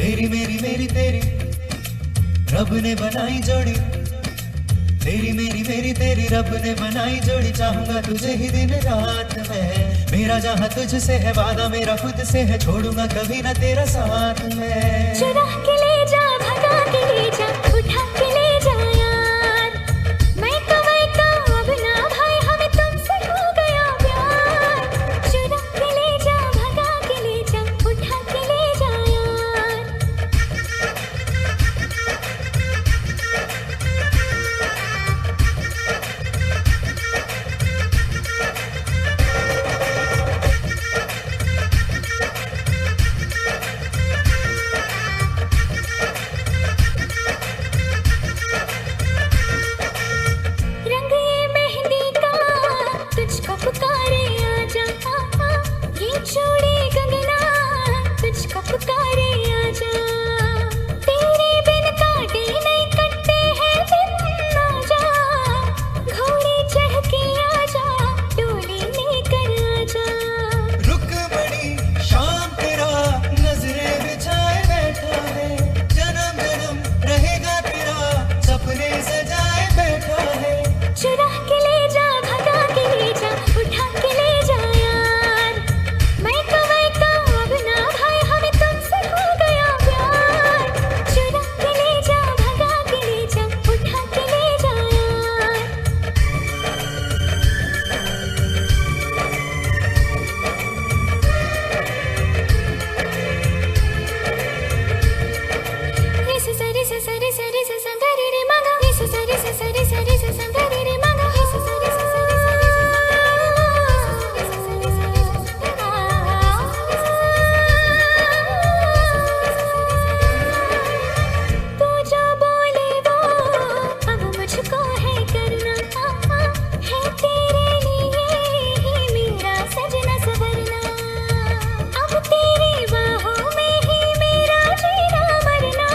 तेरी मेरी मेरी तेरी रब ने बनाई जोड़ी, तेरी मेरी मेरी तेरी रब ने बनाई जोड़ी। चाहूंगा तुझे ही दिन रात में, मेरा जहाँ तुझसे है वादा मेरा खुद से है, छोड़ूंगा कभी ना तेरा साथ में। चुरा के ले जा, भगा के ले जा, उठा के ले जा यार। मैं तो अब ना भाई, हमें तुमसे हो गया प्यार। चुरा के ले जा, भगा के ले जा, उठा के ले जा यार। रंग ये मेहंदी का तुझको पुकारे आजा, ये चूड़ी कंगना तुझको पुकारे आजा। तेरे बिन काटे नहीं कटते हैं दिन आजा, घोड़े चढ़ के आजा, डोली लेकर आजा। रुकमणी शाम तेरा नजरें बिछाए बैठा है, जन्म जन्म रहेगा तेरा सपने सजाए बैठा है। चुरा के ले जा, भगा के ले जा, उठा के ले जा यार। मैं तो अब ना भाई, हमें तुमसे हो गया प्यार। चुरा के ले जा, भगा के ले जा, उठा के ले जा यार। रे से सरे से सरे सरे से संगरे रे मगा, रे से सरे से सरे सरे से संगरे रे मगा, रे से सरे से सरे सरे तू जो बोले वो अब मुझको है करना, है तेरे लिए ही मेरा सजना सवरना। अब तेरी बाहों में ही मेरा जीना मरना,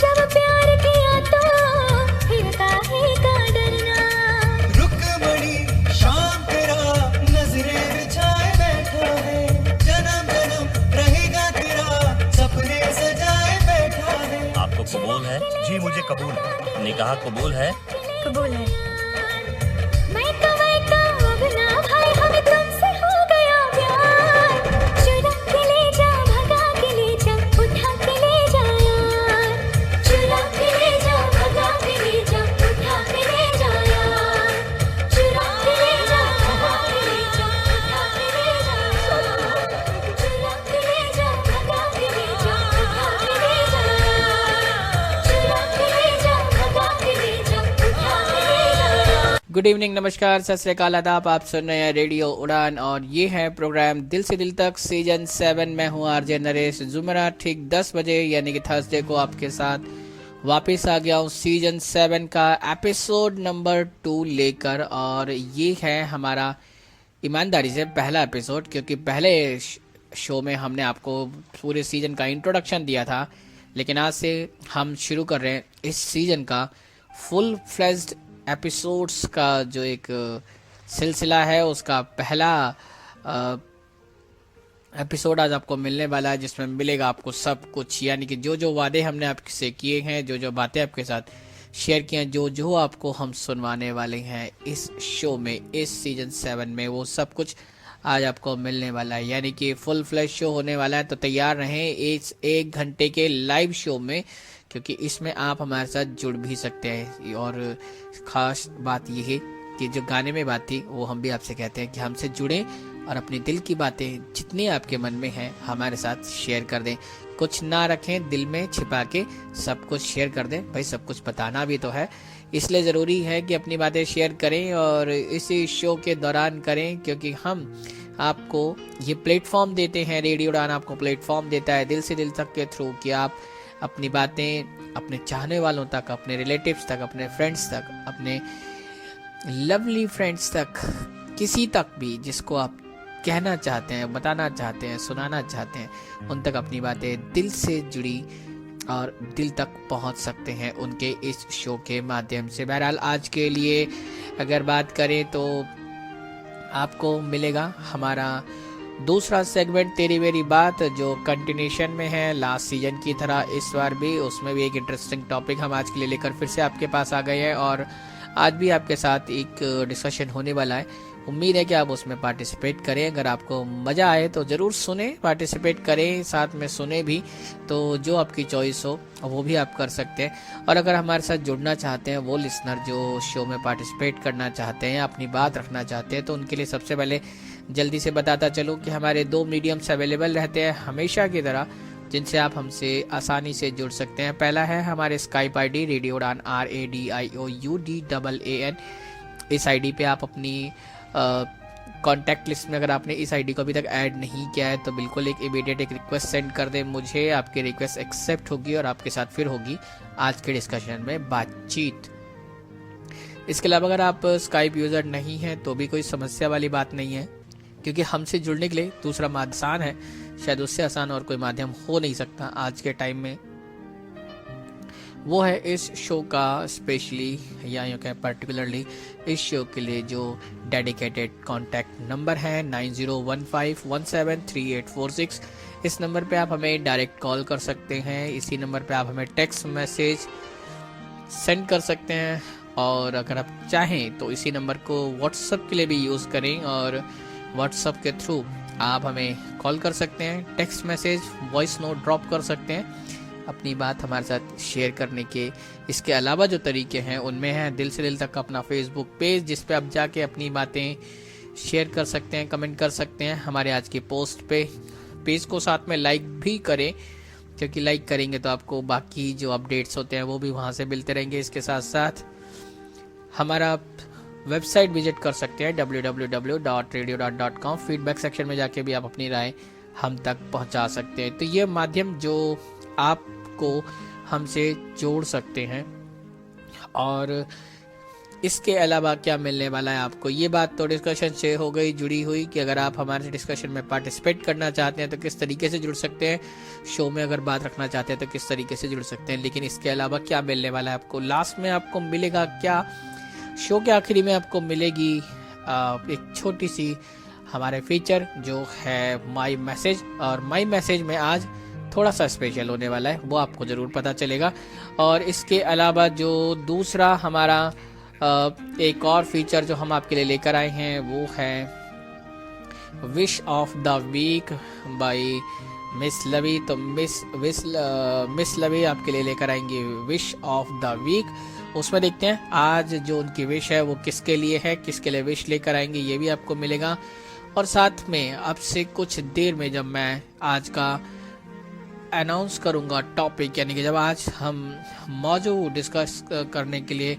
जब प्यार किया तो फिर काहे का डरना। रुकमणी शाम तेरा नजरें बिछाए बैठा है, जन्म जन्म रहेगा तेरा सपने सजाए बैठा है। आपको कबूल है? जी मुझे कबूल है। निकाह कबूल है? कबूल है। मैं तो अब ना भाई, हमें तुमसे हो गया प्यार। चुरा के ले जा, भगा के ले जा, उठा के ले जा यार। चुरा के ले जा, भगा के ले जा, उठा के ले जा यार। चुरा के ले जा, भगा के ले जा, उठा के ले जा यार। चुरा के ले जा, भगा के ले जा, उठा के ले जा यार। चुरा के ले जा, भगा के ले जा, उठा के ले जा यार। गुड इवनिंग, नमस्कार, सत श्री अकाल, आदाब। आप सुन रहे हैं रेडियो उड़ान और ये है प्रोग्राम दिल से दिल तक सीजन 7। मैं हूँ आरजे नरेश। जुमेरात ठीक 10 बजे यानी कि थर्सडे को आपके साथ वापस आ गया हूँ सीजन 7 का एपिसोड नंबर 2 लेकर। और ये है हमारा ईमानदारी से पहला एपिसोड, क्योंकि पहले शो में हमने आपको पूरे सीजन का इंट्रोडक्शन दिया था, लेकिन आज से हम शुरू कर रहे हैं इस सीजन का फुल फ्लेज्ड एपिसोड्स का जो एक सिलसिला है, उसका पहला एपिसोड आज आपको मिलने वाला है, जिसमें मिलेगा आपको सब कुछ, यानी कि जो जो वादे हमने आपसे किए हैं, जो जो बातें आपके साथ शेयर की हैं, जो जो आपको हम सुनवाने वाले हैं इस शो में, इस सीजन 7 में, वो सब कुछ आज आपको मिलने वाला है। यानी कि फुल फ्लैश शो होने वाला है, तो तैयार रहें इस 1 घंटे के लाइव शो में, क्योंकि इसमें आप हमारे साथ जुड़ भी सकते हैं। और ख़ास बात यह है कि जो गाने में बात थी वो हम भी आपसे कहते हैं कि हमसे जुड़ें और अपनी दिल की बातें जितनी आपके मन में हैं हमारे साथ शेयर कर दें। कुछ ना रखें दिल में छिपा के, सब कुछ शेयर कर दें। भाई सब कुछ बताना भी तो है, इसलिए ज़रूरी है कि अपनी बातें शेयर करें और इसी शो के दौरान करें, क्योंकि हम आपको ये प्लेटफॉर्म देते हैं, रेडियो उड़ान आपको प्लेटफॉर्म देता है दिल से दिल तक के थ्रू, कि आप अपनी बातें अपने चाहने वालों तक, अपने रिलेटिव्स तक, अपने फ्रेंड्स तक, अपने लवली फ्रेंड्स तक, किसी तक भी जिसको आप कहना चाहते हैं, बताना चाहते हैं, सुनाना चाहते हैं, उन तक अपनी बातें दिल से जुड़ी और दिल तक पहुंच सकते हैं उनके इस शो के माध्यम से। बहरहाल आज के लिए अगर बात करें तो आपको मिलेगा हमारा दूसरा सेगमेंट तेरी मेरी बात जो कंटिन्यूशन में है लास्ट सीजन की तरह इस बार भी, उसमें भी एक इंटरेस्टिंग टॉपिक हम आज के लिए लेकर फिर से आपके पास आ गए हैं और आज भी आपके साथ एक डिस्कशन होने वाला है। उम्मीद है कि आप उसमें पार्टिसिपेट करें। अगर आपको मज़ा आए तो ज़रूर सुने, पार्टिसिपेट करें, साथ में सुने भी, तो जो आपकी चॉइस हो वो भी आप कर सकते हैं। और अगर हमारे साथ जुड़ना चाहते हैं वो लिसनर जो शो में पार्टिसिपेट करना चाहते हैं, अपनी बात रखना चाहते हैं, तो उनके लिए सबसे पहले जल्दी से बताता चलूँ कि हमारे 2 मीडियम्स अवेलेबल रहते हैं हमेशा की तरह, जिनसे आप हमसे आसानी से जुड़ सकते हैं। पहला है हमारे स्काइप ID रेडियो उड़ान RADIOUDAAN। इस आईडी पे आप अपनी कॉन्टैक्ट लिस्ट में, अगर आपने इस आईडी को अभी तक ऐड नहीं किया है तो बिल्कुल एक इमीडिएट एक रिक्वेस्ट सेंड कर दें मुझे, आपकी रिक्वेस्ट एक्सेप्ट होगी और आपके साथ फिर होगी आज के डिस्कशन में बातचीत। इसके अलावा अगर आप स्काइप यूज़र नहीं हैं तो भी कोई समस्या वाली बात नहीं है, क्योंकि हमसे जुड़ने के लिए दूसरा माध्यम आसान है, शायद उससे आसान और कोई माध्यम हो नहीं सकता आज के टाइम में। वो है इस शो का स्पेशली या यूँ कहें पर्टिकुलरली इस शो के लिए जो डेडिकेटेड कॉन्टैक्ट नंबर है 9015173846। इस नंबर पे आप हमें डायरेक्ट कॉल कर सकते हैं, इसी नंबर पे आप हमें टेक्स्ट मैसेज सेंड कर सकते हैं, और अगर आप चाहें तो इसी नंबर को व्हाट्सएप के लिए भी यूज़ करें और व्हाट्सएप के थ्रू आप हमें कॉल कर सकते हैं, text message, voice note drop कर सकते हैं अपनी बात हमारे साथ शेयर करने के। इसके अलावा जो तरीके हैं उनमें है दिल से दिल तक अपना फेसबुक पेज, जिस पे आप जाके अपनी बातें शेयर कर सकते हैं, कमेंट कर सकते हैं हमारे आज की पोस्ट पे। पेज को साथ में लाइक भी करें, क्योंकि लाइक करेंगे तो आपको बाकी जो अपडेट्स होते हैं वो भी वहाँ से मिलते रहेंगे। इसके साथ साथ हमारा वेबसाइट विजिट कर सकते हैं www.radiodot.com। फीडबैक सेक्शन में जाके भी आप अपनी राय हम तक पहुंचा सकते हैं। तो ये माध्यम जो आपको हमसे जोड़ सकते हैं। और इसके अलावा क्या मिलने वाला है आपको, ये बात तो डिस्कशन से हो गई जुड़ी हुई कि अगर आप हमारे डिस्कशन में पार्टिसिपेट करना चाहते हैं तो किस तरीके से जुड़ सकते हैं, शो में अगर बात रखना चाहते हैं तो किस तरीके से जुड़ सकते हैं। लेकिन इसके अलावा क्या मिलने वाला है आपको, लास्ट में आपको मिलेगा क्या, शो के आखिरी में आपको मिलेगी एक छोटी सी हमारे फीचर जो है माई मैसेज। और माई मैसेज में आज थोड़ा सा स्पेशल होने वाला है, वो आपको ज़रूर पता चलेगा। और इसके अलावा जो दूसरा हमारा एक और फीचर जो हम आपके लिए लेकर आए हैं वो है wish of the week by Miss Lovi. तो मिस लवी आपके लिए लेकर आएंगे विश ऑफ द वीक। उसमें देखते हैं आज जो उनकी विश है वो किसके लिए है, किसके लिए विश लेकर आएंगे, ये भी आपको मिलेगा। और साथ में अब से कुछ देर में जब मैं आज का अनाउंस करूंगा टॉपिक, यानी कि जब आज हम मौजू डिस्कस करने के लिए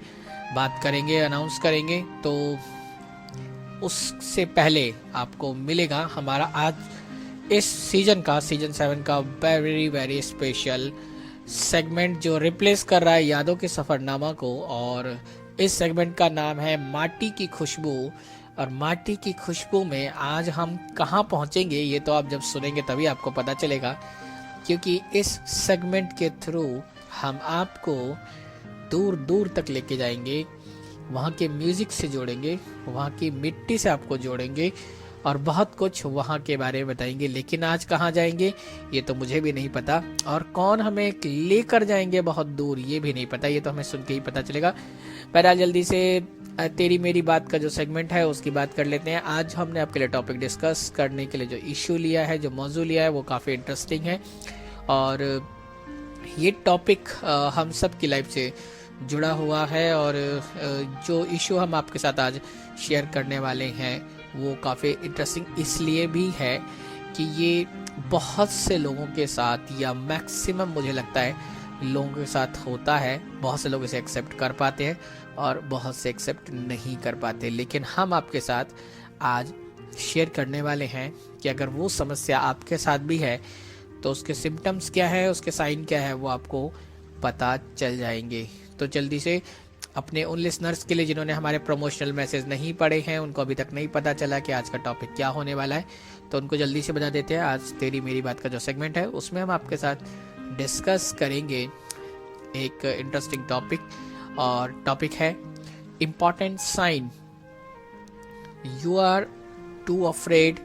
बात करेंगे, अनाउंस करेंगे, तो उससे पहले आपको मिलेगा हमारा आज इस सीजन 7 का वेरी वेरी स्पेशल सेगमेंट जो रिप्लेस कर रहा है यादों के सफरनामा को। और इस सेगमेंट का नाम है माटी की खुशबू। और माटी की खुशबू में आज हम कहाँ पहुँचेंगे ये तो आप जब सुनेंगे तभी आपको पता चलेगा, क्योंकि इस सेगमेंट के थ्रू हम आपको दूर दूर तक लेके जाएंगे, वहाँ के म्यूज़िक से जोड़ेंगे, वहाँ की मिट्टी से आपको जोड़ेंगे और बहुत कुछ वहाँ के बारे में बताएंगे। लेकिन आज कहाँ जाएंगे ये तो मुझे भी नहीं पता, और कौन हमें लेकर जाएंगे बहुत दूर ये भी नहीं पता, ये तो हमें सुन के ही पता चलेगा। पहले जल्दी से तेरी मेरी बात का जो सेगमेंट है उसकी बात कर लेते हैं। आज हमने आपके लिए टॉपिक डिस्कस करने के लिए जो इशू लिया है, जो मौजू लिया है, वो काफ़ी इंटरेस्टिंग है। और ये टॉपिक हम सब की लाइफ से जुड़ा हुआ है, और जो इशू हम आपके साथ आज शेयर करने वाले हैं वो काफ़ी इंटरेस्टिंग इसलिए भी है कि ये बहुत से लोगों के साथ, या मैक्सिमम मुझे लगता है लोगों के साथ होता है। बहुत से लोग इसे एक्सेप्ट कर पाते हैं और बहुत से एक्सेप्ट नहीं कर पाते। लेकिन हम आपके साथ आज शेयर करने वाले हैं कि अगर वो समस्या आपके साथ भी है तो उसके सिम्टम्स क्या है, उसके साइन क्या है, वो आपको पता चल जाएंगे। तो जल्दी से अपने उन लिसनर्स के लिए जिन्होंने हमारे प्रमोशनल मैसेज नहीं पढ़े हैं, उनको अभी तक नहीं पता चला कि आज का टॉपिक क्या होने वाला है, तो उनको जल्दी से बता देते हैं। आज तेरी मेरी बात का जो सेगमेंट है उसमें हम आपके साथ डिस्कस करेंगे एक इंटरेस्टिंग टॉपिक, और टॉपिक है important sign you are too afraid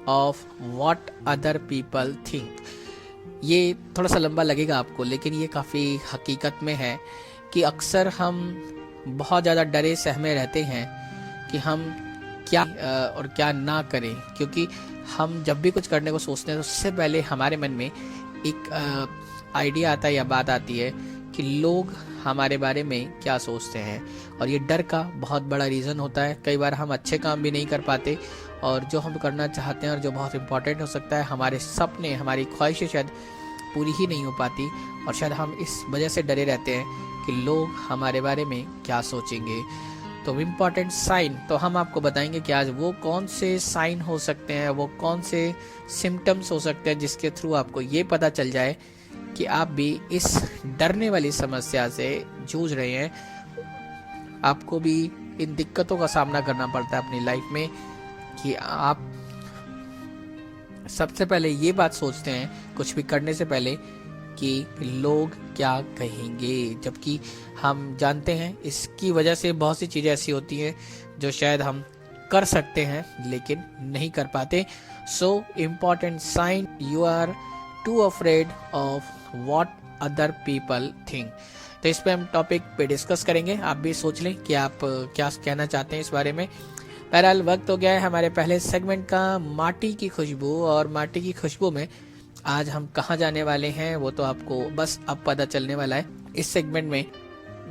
of what other people think. ये थोड़ा सा लंबा लगेगा आपको, लेकिन ये काफ़ी हकीकत में है कि अक्सर हम बहुत ज़्यादा डरे सहमे रहते हैं कि हम क्या और क्या ना करें, क्योंकि हम जब भी कुछ करने को सोचते हैं तो उससे पहले हमारे मन में एक आइडिया आता है या बात आती है कि लोग हमारे बारे में क्या सोचते हैं, और ये डर का बहुत बड़ा रीज़न होता है। कई बार हम अच्छे काम भी नहीं कर पाते, और जो हम करना चाहते हैं और जो बहुत इम्पोर्टेंट हो सकता है, हमारे सपने, हमारी ख्वाहिशें शायद पूरी ही नहीं हो पाती, और शायद हम इस वजह से डरे रहते हैं कि लोग हमारे बारे में क्या सोचेंगे। तो इम्पॉर्टेंट साइन, तो हम आपको बताएंगे कि आज वो कौन से साइन हो सकते हैं, वो कौन से सिम्टम्स हो सकते हैं जिसके थ्रू आपको ये पता चल जाए कि आप भी इस डरने वाली समस्या से जूझ रहे हैं। आपको भी इन दिक्कतों का सामना करना पड़ता है अपनी लाइफ में कि आप सबसे पहले ये बात सोचते हैं कुछ भी करने से पहले कि लोग क्या कहेंगे, जबकि हम जानते हैं इसकी वजह से बहुत सी चीज़ें ऐसी होती हैं जो शायद हम कर सकते हैं लेकिन नहीं कर पाते। So important sign, you are too afraid of what other people think. तो इस पे हम टॉपिक पे डिस्कस करेंगे, आप भी सोच लें कि आप क्या कहना चाहते हैं इस बारे में। बहरहाल वक्त हो गया है हमारे पहले सेगमेंट का, माटी की खुशबू, और माटी की खुशबू में आज हम कहाँ जाने वाले हैं वो तो आपको बस अब पता चलने वाला है। इस सेगमेंट में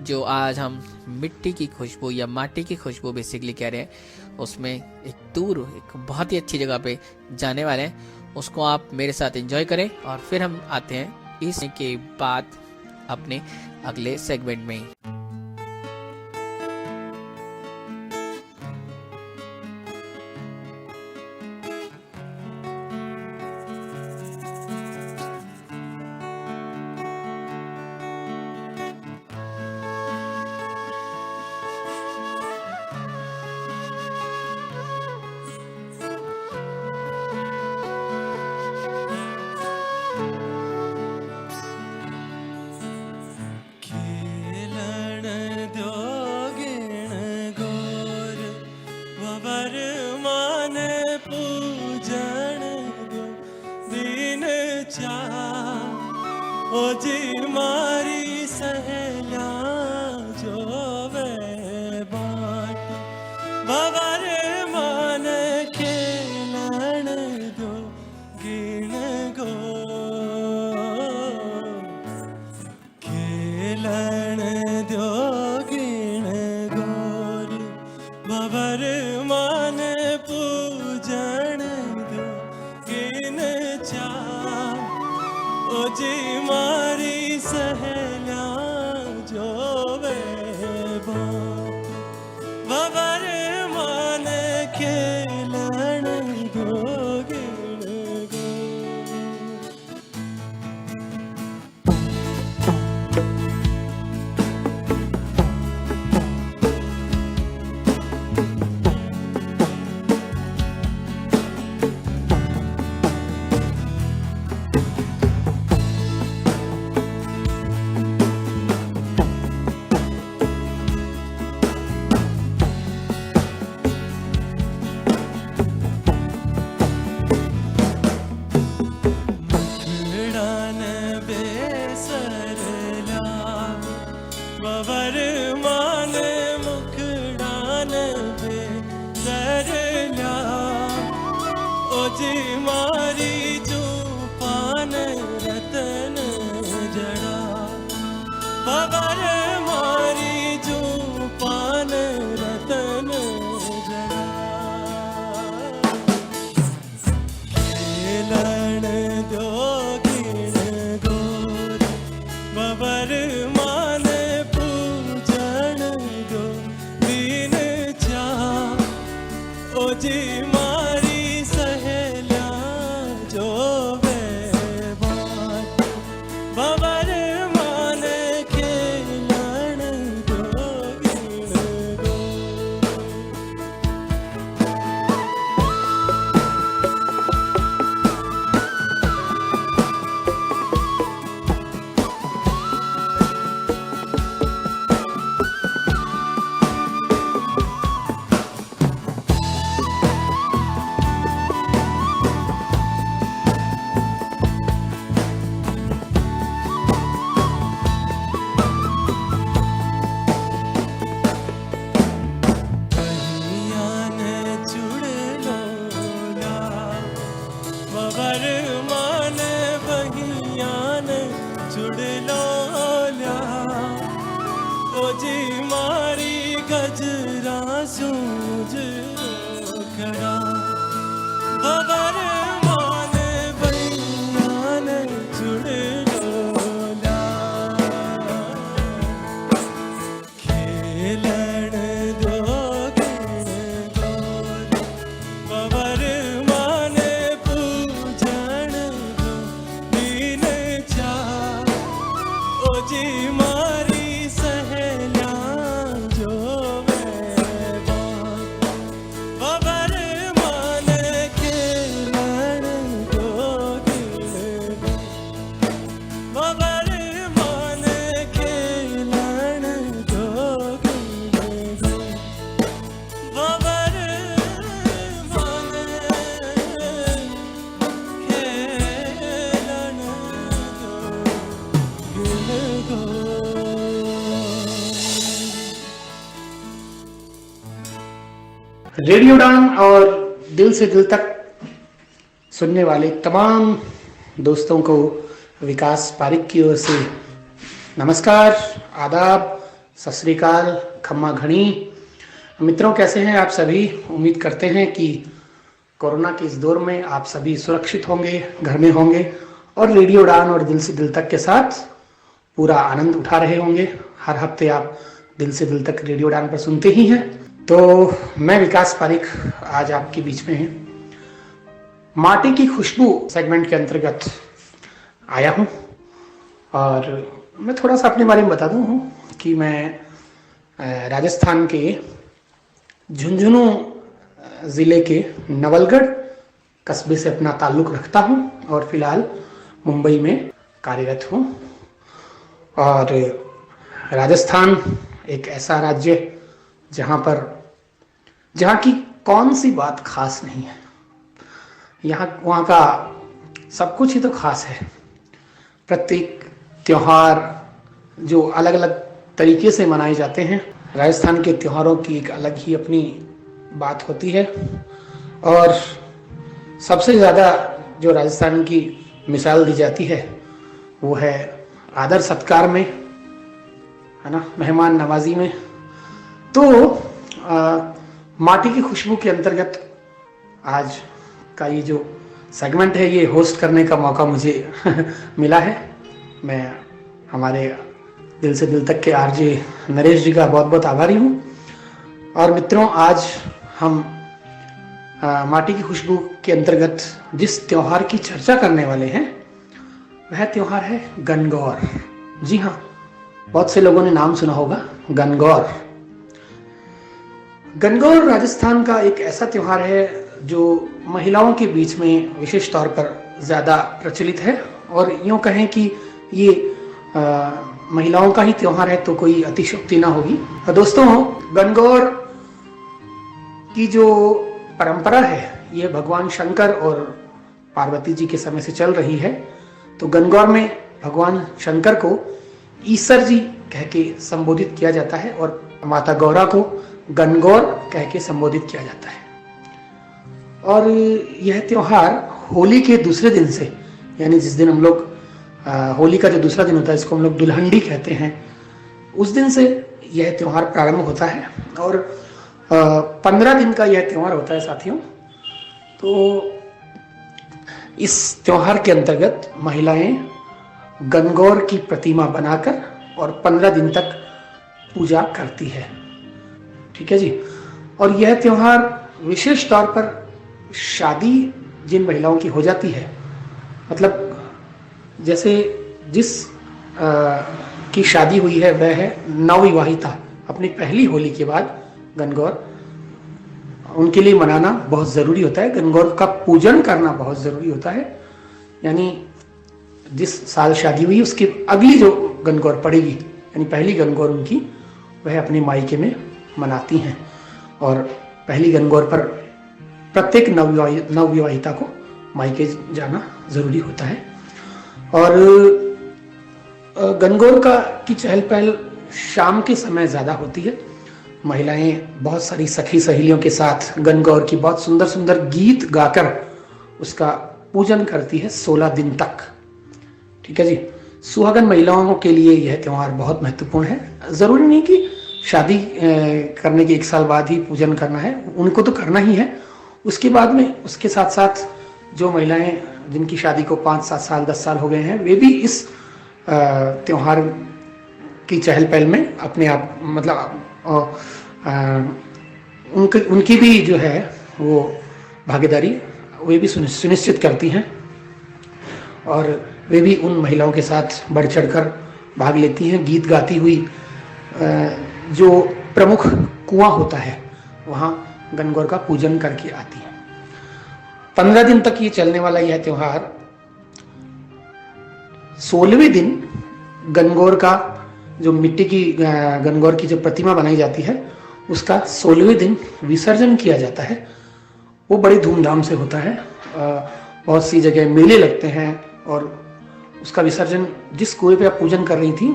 जो आज हम मिट्टी की खुशबू या माटी की खुशबू बेसिकली कह रहे हैं, उसमें एक बहुत ही अच्छी जगह पे जाने वाले हैं। उसको आप मेरे साथ एंजॉय करें और फिर हम आते हैं इसके बाद अपने अगले सेगमेंट में। ओ जी मारी सहेला जो वे बाट बाबर मान खेलन दो गिण गो खेलन दो गिण गोर बाबर मान पूजन दो गिन चा ओ जी मारी सहेला जो वे बात बाबर मान खेलन दो गिण गो। बाबर मान मुखड़ान पे सरला ओ जी मारी चूपान रतन जड़ा बाबर मारी चूपान रतन जड़ा खेलन दो गिण गोर बाबर मान ओ जी मारी सहेला जो वे बात बाबर मान खेलन लो ल्या ओ जी मारी गजरा सूझ खड़ा खबर मान बयान जुड़ लोला खेलन दो खबर मान पूजन दो दीन चा ओ जी मारी सहेला जो खबर मान खेलन दो खबर मान खेलन दो खबर मान खेलन दो रेडियो उड़ान और दिल से दिल तक सुनने वाले तमाम दोस्तों को विकास पारिक की ओर से नमस्कार, आदाब, सत श्री अकाल, खम्मा घणी। मित्रों, कैसे हैं आप सभी? उम्मीद करते हैं कि कोरोना के इस दौर में आप सभी सुरक्षित होंगे, घर में होंगे और रेडियो उड़ान और दिल से दिल तक के साथ पूरा आनंद उठा रहे होंगे। हर हफ्ते आप दिल से दिल तक रेडियो उड़ान पर सुनते ही हैं। तो मैं विकास पारिक आज आपके बीच में माटी की खुशबू सेगमेंट के अंतर्गत आया हूं और मैं थोड़ा सा अपने बारे में बता दूं कि मैं राजस्थान के झुंझुनू ज़िले के नवलगढ़ कस्बे से अपना ताल्लुक़ रखता हूं और फिलहाल मुंबई में कार्यरत हूं। और राजस्थान एक ऐसा राज्य जहाँ की कौन सी बात खास नहीं है, वहाँ का सब कुछ ही तो खास है। प्रत्येक त्योहार जो अलग अलग तरीके से मनाए जाते हैं, राजस्थान के त्योहारों की एक अलग ही अपनी बात होती है। और सबसे ज़्यादा जो राजस्थान की मिसाल दी जाती है वो है आदर सत्कार में, है ना, मेहमान नवाजी में। तो माटी की खुशबू के अंतर्गत आज का ये जो सेगमेंट है ये होस्ट करने का मौका मुझे मिला है। मैं हमारे दिल से दिल तक के आरजे नरेश जी का बहुत बहुत आभारी हूँ। और मित्रों, आज हम माटी की खुशबू के अंतर्गत जिस त्योहार की चर्चा करने वाले हैं वह त्योहार है गणगौर। जी हाँ, बहुत से लोगों ने नाम सुना होगा गणगौर। गणगौर राजस्थान का एक ऐसा त्योहार है जो महिलाओं के बीच में विशेष तौर पर ज़्यादा प्रचलित है। और यूँ कहें कि ये महिलाओं का ही त्योहार है तो कोई अतिशयोक्ति ना होगी। दोस्तों, गणगौर की जो परंपरा है ये भगवान शंकर और पार्वती जी के समय से चल रही है। तो गणगौर में भगवान शंकर को ईसर जी कह के संबोधित किया जाता है और माता गौरा को गणगौर कह के संबोधित किया जाता है। और यह त्योहार होली के दूसरे दिन से, यानी जिस दिन हम लोग होली का जो दूसरा दिन होता है इसको हम लोग दुल्हंडी कहते हैं, उस दिन से यह त्योहार प्रारंभ होता है। और 15 दिन का यह त्योहार होता है साथियों। तो इस त्योहार के अंतर्गत महिलाएं गणगौर की प्रतिमा बनाकर और 15 दिन तक पूजा करती है। ठीक है जी। और यह त्योहार विशेष तौर पर शादी जिन महिलाओं की हो जाती है, मतलब जैसे जिस की शादी हुई है वह है नवविवाहिता, अपनी पहली होली के बाद गणगौर उनके लिए मनाना बहुत ज़रूरी होता है। गणगौर का पूजन करना बहुत ज़रूरी होता है। यानी जिस साल शादी हुई उसकी अगली जो गणगौर पड़ेगी, यानी पहली गणगौर उनकी, वह अपने मायके में मनाती हैं। और पहली गणगौर पर प्रत्येक नवविवाहिता को मायके जाना ज़रूरी होता है। और गणगौर की चहल पहल शाम के समय ज़्यादा होती है। महिलाएं बहुत सारी सखी सहेलियों के साथ गणगौर की बहुत सुंदर सुंदर गीत गाकर उसका पूजन करती है 16 दिन तक। ठीक है जी। सुहागन महिलाओं के लिए यह त्यौहार बहुत महत्वपूर्ण है। ज़रूरी नहीं कि शादी करने के 1 साल बाद ही पूजन करना है, उनको तो करना ही है। उसके बाद में उसके साथ साथ जो महिलाएं जिनकी शादी को 5-7 साल 10 साल हो गए हैं, वे भी इस त्यौहार की चहल पहल में अपने आप मतलब उनकी भी जो है वो भागीदारी वे भी सुनिश्चित करती हैं और वे भी उन महिलाओं के साथ बढ़ चढ़कर भाग लेती हैं। गीत गाती हुई जो प्रमुख कुआं होता है वहाँ गणगौर का पूजन करके आती हैं। 15 दिन तक ये चलने वाला यह त्यौहार 16वें दिन गणगौर का जो मिट्टी की गणगौर की जो प्रतिमा बनाई जाती है उसका 16वें दिन विसर्जन किया जाता है। वो बड़ी धूमधाम से होता है। बहुत सी जगह मेले लगते हैं और उसका विसर्जन जिस कुएं पे आप पूजन कर रही थी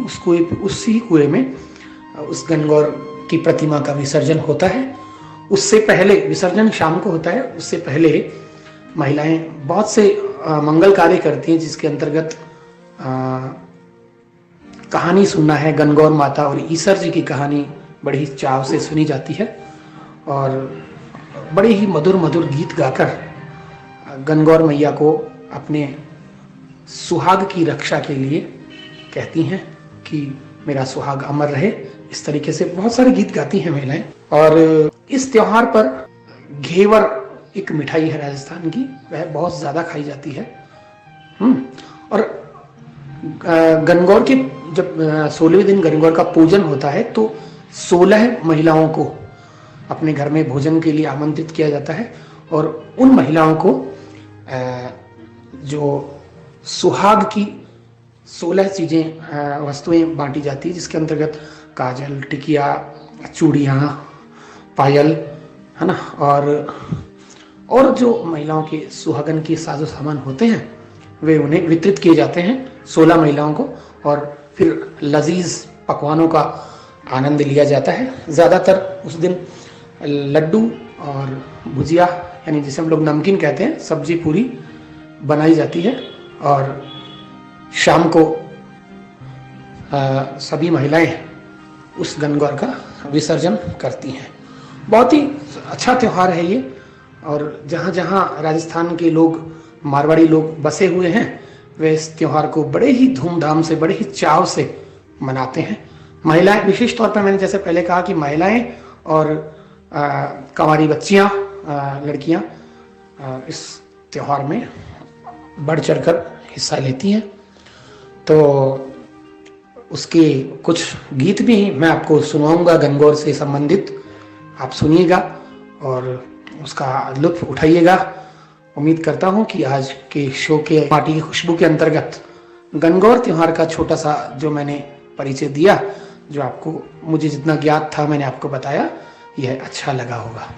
उसी कुएं में उस गणगौर की प्रतिमा का विसर्जन होता है। उससे पहले विसर्जन शाम को होता है। उससे पहले महिलाएं बहुत से मंगल कार्य करती हैं जिसके अंतर्गत कहानी सुनना है। गणगौर माता और ईसर जी की कहानी बड़ी चाव से सुनी जाती है और बड़े ही मधुर मधुर गीत गाकर गणगौर मैया को अपने सुहाग की रक्षा के लिए कहती हैं कि मेरा सुहाग अमर रहे। इस तरीके से बहुत सारे गीत गाती हैं महिलाएं। और इस त्योहार पर घेवर एक मिठाई है राजस्थान की, वह बहुत ज्यादा खाई जाती है। और गणगौर के जब 16वें दिन गणगौर का पूजन होता है तो 16 महिलाओं को अपने घर में भोजन के लिए आमंत्रित किया जाता है और उन महिलाओं को जो सुहाग की 16 चीजें वस्तुएं बांटी जाती है जिसके अंतर्गत काजल, टिकिया, चूड़ियाँ, पायल, है ना, और जो महिलाओं के सुहागन के साजो सामान होते हैं वे उन्हें वितरित किए जाते हैं 16 महिलाओं को। और फिर लजीज पकवानों का आनंद लिया जाता है। ज़्यादातर उस दिन लड्डू और भुजिया यानी जिसे हम लोग नमकीन कहते हैं, सब्जी पूरी बनाई जाती है और शाम को सभी महिलाएं उस गणगौर का विसर्जन करती हैं। बहुत ही अच्छा त्यौहार है ये। और जहाँ जहाँ राजस्थान के लोग, मारवाड़ी लोग बसे हुए हैं, वे इस त्यौहार को बड़े ही धूमधाम से, बड़े ही चाव से मनाते हैं। महिलाएं विशेष तौर पर, मैंने जैसे पहले कहा कि महिलाएं और कंवारी बच्चियां, लड़कियां इस त्यौहार में बढ़ चढ़कर हिस्सा लेती हैं। तो उसके कुछ गीत भी मैं आपको सुनाऊंगा गणगौर से संबंधित, आप सुनिएगा और उसका लुत्फ उठाइएगा। उम्मीद करता हूं कि आज के शो के माटी की खुशबू के अंतर्गत गणगौर त्योहार का छोटा सा जो मैंने परिचय दिया, जो आपको मुझे जितना ज्ञात था मैंने आपको बताया, यह अच्छा लगा होगा।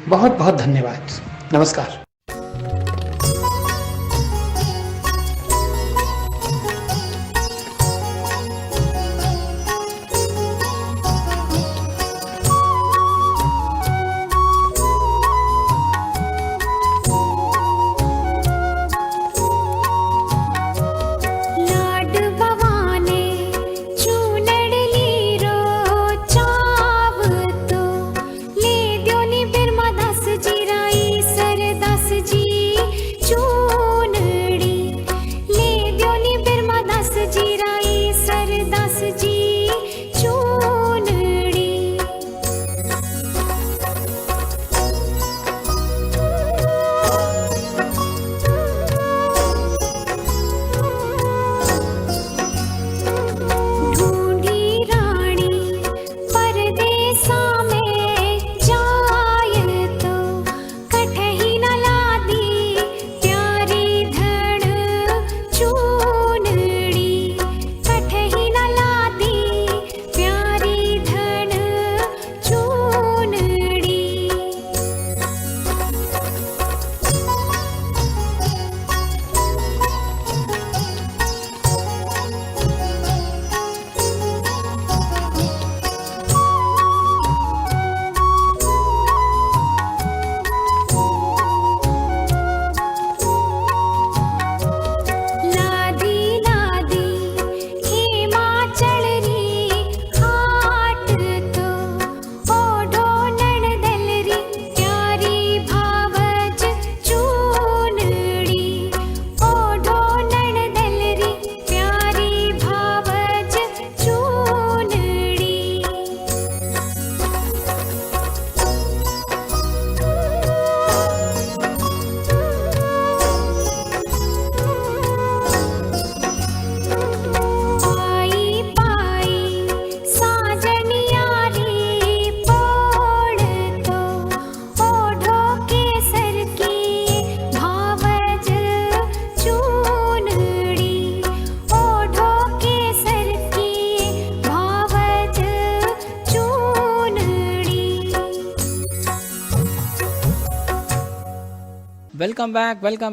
बहुत बहुत धन्यवाद। नमस्कार। सरदास वेलकम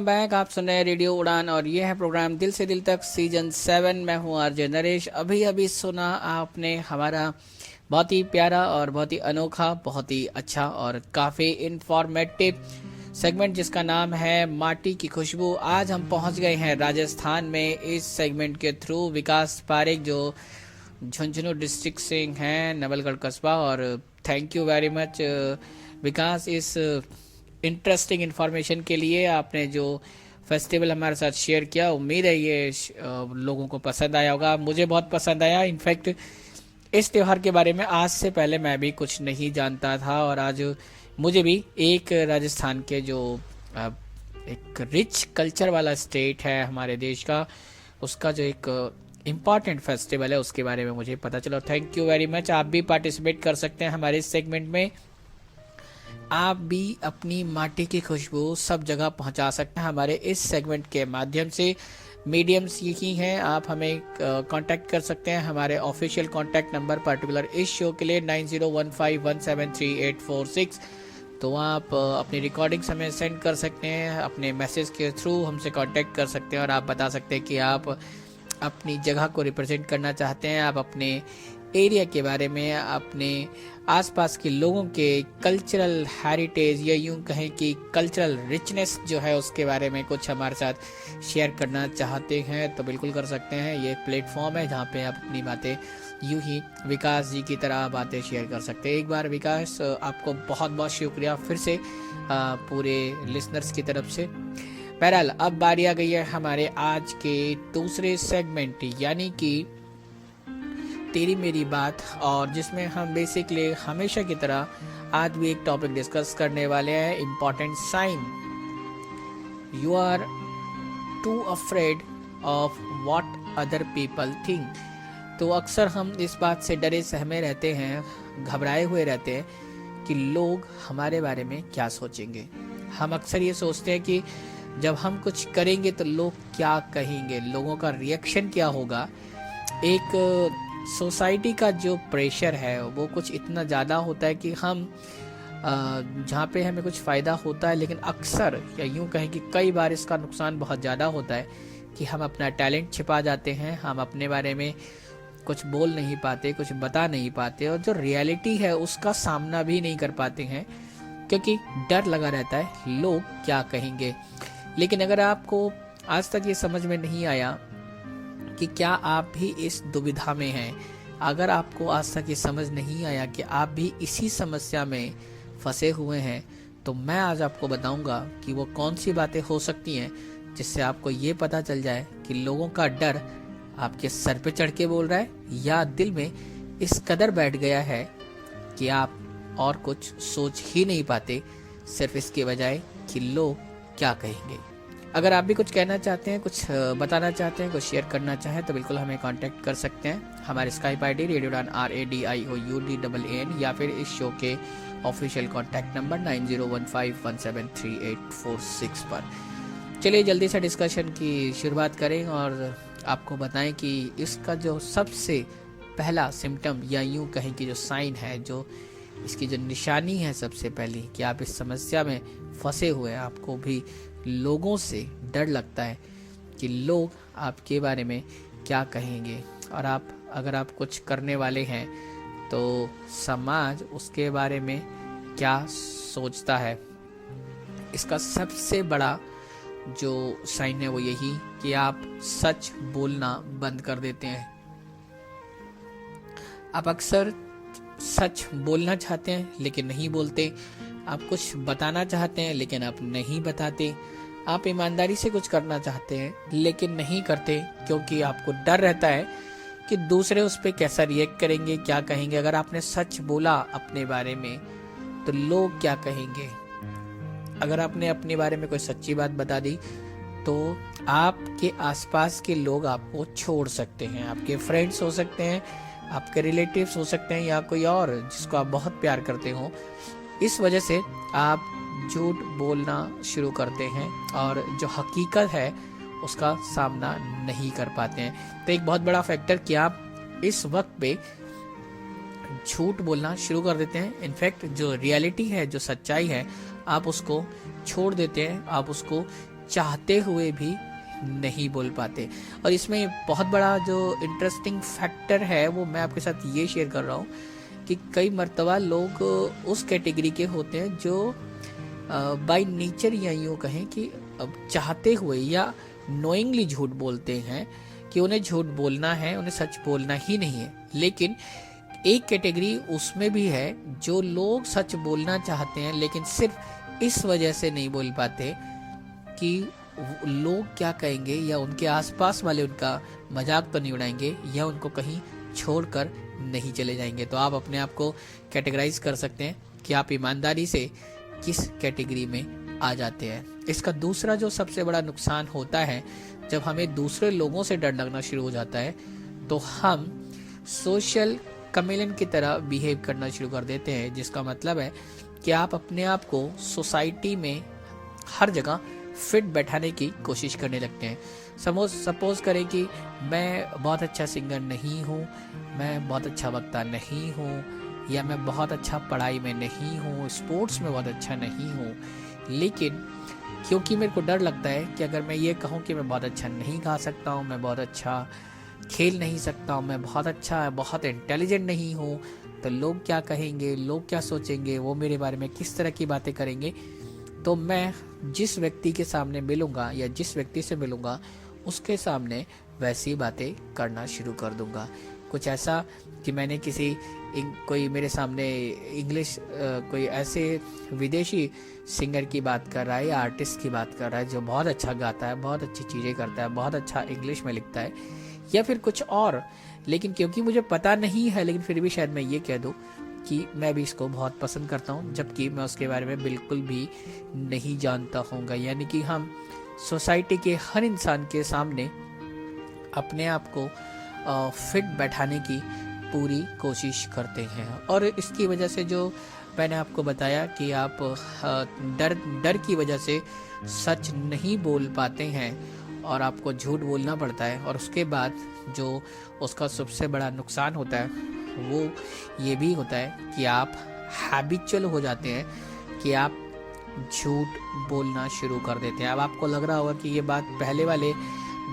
बैक। आप सुन रहे हैं रेडियो उड़ान और ये है प्रोग्राम दिल से दिल तक सीजन 7। मैं हूँ आरजे नरेश। अभी सुना आपने हमारा बहुत ही प्यारा और बहुत ही अनोखा, बहुत ही अच्छा और काफ़ी इंफॉर्मेटिव सेगमेंट जिसका नाम है माटी की खुशबू। आज हम पहुँच गए हैं राजस्थान में इस सेगमेंट के थ्रू। विकास पारेख जो झुंझुनू डिस्ट्रिक्ट से हैं, नवलगढ़ कस्बा, और थैंक यू वेरी मच विकास इस इंटरेस्टिंग इन्फॉर्मेशन के लिए। आपने जो फेस्टिवल हमारे साथ शेयर किया, उम्मीद है ये लोगों को पसंद आया होगा। मुझे बहुत पसंद आया। इनफैक्ट इस त्यौहार के बारे में आज से पहले मैं भी कुछ नहीं जानता था, और आज मुझे भी एक राजस्थान के जो एक रिच कल्चर वाला स्टेट है हमारे देश का, उसका जो एक इम्पॉर्टेंट फेस्टिवल है उसके बारे में मुझे पता चला। Thank you very much. आप भी पार्टिसिपेट कर सकते हैं हमारे इस सेगमेंट में। आप भी अपनी माटी की खुशबू सब जगह पहुंचा सकते हैं हमारे इस सेगमेंट के माध्यम से। मीडियम्स यही हैं। आप हमें कांटेक्ट कर सकते हैं हमारे ऑफिशियल कांटेक्ट नंबर पर्टिकुलर इस शो के लिए 9015173846। तो आप अपनी रिकॉर्डिंग्स हमें सेंड कर सकते हैं, अपने मैसेज के थ्रू हमसे कांटेक्ट कर सकते हैं, और आप बता सकते हैं कि आप अपनी जगह को रिप्रेजेंट करना चाहते हैं, आप अपने एरिया के बारे में, अपने आसपास के लोगों के कल्चरल हेरिटेज या यूं कहें कि कल्चरल रिचनेस जो है उसके बारे में कुछ हमारे साथ शेयर करना चाहते हैं तो बिल्कुल कर सकते हैं। ये एक प्लेटफॉर्म है जहाँ पे आप अपनी बातें यूं ही विकास जी की तरह बातें शेयर कर सकते हैं। एक बार विकास आपको बहुत बहुत शुक्रिया फिर से पूरे लिसनर्स की तरफ से। बहरहाल अब बारी आ गई है हमारे आज के दूसरे सेगमेंट यानी कि तेरी मेरी बात, और जिसमें हम बेसिकली हमेशा की तरह आज भी एक टॉपिक डिस्कस करने वाले हैं, important sign. You are too afraid of what other people think. तो अक्सर हम इस बात से डरे सहमे रहते हैं, घबराए हुए रहते हैं कि लोग हमारे बारे में क्या सोचेंगे। हम अक्सर ये सोचते हैं कि जब हम कुछ करेंगे तो लोग क्या कहेंगे, लोगों का रिएक्शन क्या होगा। एक सोसाइटी का जो प्रेशर है वो कुछ इतना ज़्यादा होता है कि हम जहाँ पे हमें कुछ फ़ायदा होता है, लेकिन अक्सर या यूँ कहें कि कई बार इसका नुकसान बहुत ज़्यादा होता है कि हम अपना टैलेंट छिपा जाते हैं, हम अपने बारे में कुछ बोल नहीं पाते, कुछ बता नहीं पाते, और जो रियलिटी है उसका सामना भी नहीं कर पाते हैं क्योंकि डर लगा रहता है लोग क्या कहेंगे। लेकिन अगर आपको आज तक ये समझ में नहीं आया कि क्या आप भी इस दुविधा में हैं, अगर आपको आज तक ये समझ नहीं आया कि आप भी इसी समस्या में फंसे हुए हैं, तो मैं आज आपको बताऊंगा कि वो कौन सी बातें हो सकती हैं जिससे आपको ये पता चल जाए कि लोगों का डर आपके सर पे चढ़ के बोल रहा है या दिल में इस कदर बैठ गया है कि आप और कुछ सोच ही नहीं पाते, सिर्फ इसके बजाय कि लोग क्या कहेंगे। अगर आप भी कुछ कहना चाहते हैं, कुछ बताना चाहते हैं, कुछ शेयर करना चाहें तो बिल्कुल हमें कांटेक्ट कर सकते हैं। हमारे स्काइप आईडी रेडियो उड़ान RADIOUDAN, या फिर इस शो के ऑफिशियल कांटेक्ट नंबर 9015173846 पर। चलिए जल्दी से डिस्कशन की शुरुआत करें और आपको बताएं कि इसका जो सबसे पहला सिम्टम या यूं कहें कि जो साइन है, जो इसकी जो निशानी है सबसे पहली, कि आप इस समस्या में फंसे हुए हैं, आपको भी लोगों से डर लगता है कि लोग आपके बारे में क्या कहेंगे, और अगर आप कुछ करने वाले हैं तो समाज उसके बारे में क्या सोचता है। इसका सबसे बड़ा जो साइन है वो यही कि आप सच बोलना बंद कर देते हैं। आप अक्सर सच बोलना चाहते हैं लेकिन नहीं बोलते, आप कुछ बताना चाहते हैं लेकिन आप नहीं बताते, आप ईमानदारी से कुछ करना चाहते हैं लेकिन नहीं करते, क्योंकि आपको डर रहता है कि दूसरे उस पर कैसा रिएक्ट करेंगे, क्या कहेंगे। अगर आपने सच बोला अपने बारे में तो लोग क्या कहेंगे। अगर आपने अपने बारे में कोई सच्ची बात बता दी तो आपके आसपास के लोग आपको छोड़ सकते हैं, आपके फ्रेंड्स हो सकते हैं, आपके रिलेटिव्स हो सकते हैं, या कोई और जिसको आप बहुत प्यार करते हो। इस वजह से आप झूठ बोलना शुरू करते हैं और जो हकीकत है उसका सामना नहीं कर पाते हैं। तो एक बहुत बड़ा फैक्टर कि आप इस वक्त पे झूठ बोलना शुरू कर देते हैं। इनफैक्ट जो रियलिटी है, जो सच्चाई है, आप उसको छोड़ देते हैं, आप उसको चाहते हुए भी नहीं बोल पाते। और इसमें बहुत बड़ा जो इंटरेस्टिंग फैक्टर है वो मैं आपके साथ ये शेयर कर रहा हूँ कि कई मर्तबा लोग उस कैटेगरी के होते हैं जो बाय नेचर या यूँ कहें कि अब चाहते हुए या नोइंगली झूठ बोलते हैं कि उन्हें झूठ बोलना है, उन्हें सच बोलना ही नहीं है। लेकिन एक कैटेगरी उसमें भी है जो लोग सच बोलना चाहते हैं लेकिन सिर्फ इस वजह से नहीं बोल पाते कि लोग क्या कहेंगे या उनके आसपास वाले उनका मजाक तो नहीं उड़ाएंगे या उनको कहीं छोड़कर नहीं चले जाएंगे। तो आप अपने आप को कैटेगराइज कर सकते हैं कि आप ईमानदारी से किस कैटेगरी में आ जाते हैं। इसका दूसरा जो सबसे बड़ा नुकसान होता है, जब हमें दूसरे लोगों से डर लगना शुरू हो जाता है तो हम सोशल कमेलियन की तरह बिहेव करना शुरू कर देते हैं, जिसका मतलब है कि आप अपने आप को सोसाइटी में हर जगह फिट बैठाने की कोशिश करने लगते हैं। सपोज करें कि मैं बहुत अच्छा सिंगर नहीं हूँ, मैं बहुत अच्छा वक्ता नहीं हूँ, या मैं बहुत अच्छा पढ़ाई में नहीं हूँ, स्पोर्ट्स में बहुत अच्छा नहीं हूँ, लेकिन क्योंकि मेरे को डर लगता है कि अगर मैं ये कहूँ कि मैं बहुत अच्छा नहीं गा सकता हूँ, मैं बहुत अच्छा खेल नहीं सकता हूँ, मैं बहुत इंटेलिजेंट नहीं हूँ, तो लोग क्या कहेंगे, लोग क्या सोचेंगे, वो मेरे बारे में किस तरह की बातें करेंगे, तो मैं जिस व्यक्ति के सामने मिलूंगा या जिस व्यक्ति से मिलूंगा उसके सामने वैसी बातें करना शुरू कर दूंगा। कुछ ऐसा कि मैंने कोई मेरे सामने इंग्लिश कोई ऐसे विदेशी सिंगर की बात कर रहा है या आर्टिस्ट की बात कर रहा है जो बहुत अच्छा गाता है, बहुत अच्छी चीज़ें करता है, बहुत अच्छा इंग्लिश में लिखता है या फिर कुछ और, लेकिन क्योंकि मुझे पता नहीं है लेकिन फिर भी शायद मैं ये कह दूँ कि मैं भी इसको बहुत पसंद करता हूँ, जबकि मैं उसके बारे में बिल्कुल भी नहीं जानता होऊंगा। यानी कि हम सोसाइटी के हर इंसान के सामने अपने आप को फिट बैठाने की पूरी कोशिश करते हैं। और इसकी वजह से जो मैंने आपको बताया कि आप डर की वजह से सच नहीं बोल पाते हैं और आपको झूठ बोलना पड़ता है, और उसके बाद जो उसका सबसे बड़ा नुकसान होता है वो ये भी होता है कि आप हैबिचुअल हो जाते हैं कि आप झूठ बोलना शुरू कर देते हैं। अब आपको लग रहा होगा कि ये बात पहले वाले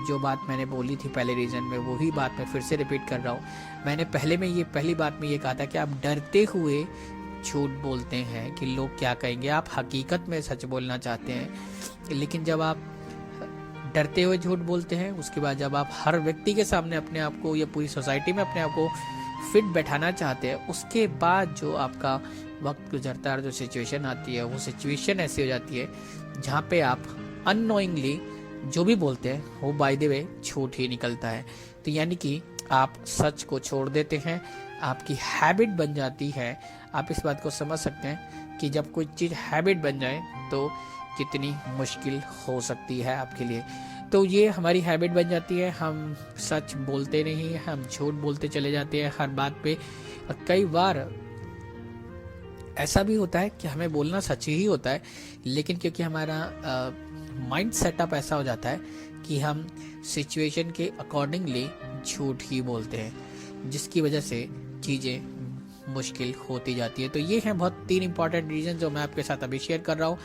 जो बात मैंने बोली थी पहले रीजन में, वही बात मैं फिर से रिपीट कर रहा हूँ। मैंने पहली बात में ये कहा था कि आप डरते हुए झूठ बोलते हैं कि लोग क्या कहेंगे, आप हकीकत में सच बोलना चाहते हैं। लेकिन जब आप डरते हुए झूठ बोलते हैं, उसके बाद जब आप हर व्यक्ति के सामने अपने आप को या पूरी सोसाइटी में अपने आप को फिट बैठाना चाहते हैं, उसके बाद जो आपका वक्त गुजरता है, जो सिचुएशन आती है, वो सिचुएशन ऐसी हो जाती है जहाँ पे आप अननोइंगली जो भी बोलते हैं वो बाय द वे झूठ ही निकलता है। तो यानी कि आप सच को छोड़ देते हैं, आपकी हैबिट बन जाती है। आप इस बात को समझ सकते हैं कि जब कोई चीज़ हैबिट बन जाए तो कितनी मुश्किल हो सकती है आपके लिए। तो ये हमारी हैबिट बन जाती है, हम सच बोलते नहीं, हम झूठ बोलते चले जाते हैं हर बात पे। और कई बार ऐसा भी होता है कि हमें बोलना सच ही होता है, लेकिन क्योंकि हमारा माइंड सेटअप ऐसा हो जाता है कि हम सिचुएशन के अकॉर्डिंगली झूठ ही बोलते हैं, जिसकी वजह से चीज़ें मुश्किल होती जाती है। तो ये हैं बहुत 3 इंपॉर्टेंट रीजन जो मैं आपके साथ अभी शेयर कर रहा हूँ।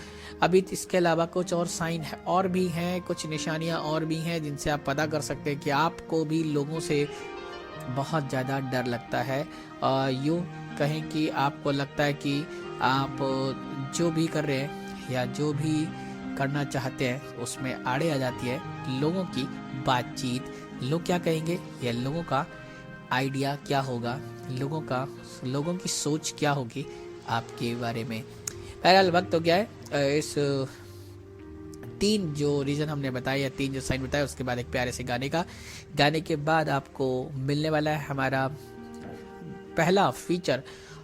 अभी इसके अलावा कुछ और साइन है और भी हैं, कुछ निशानियाँ और भी हैं जिनसे आप पता कर सकते हैं कि आपको भी लोगों से बहुत ज़्यादा डर लगता है। यूँ कहें कि आपको लगता है कि आप जो भी कर रहे हैं या जो भी करना चाहते हैं उसमें आड़े आ जाती है लोगों की बातचीत। लोग क्या कहेंगे या लोगों का आइडिया क्या होगा, लोगों की सोच क्या होगी आपके बारे में। बहरहाल वक्त हो गया है। इस 3 जो रीज़न हमने बताए या 3 जो साइन बताए, उसके बाद एक प्यारे से गाने के बाद आपको मिलने वाला है हमारा पहला फीचर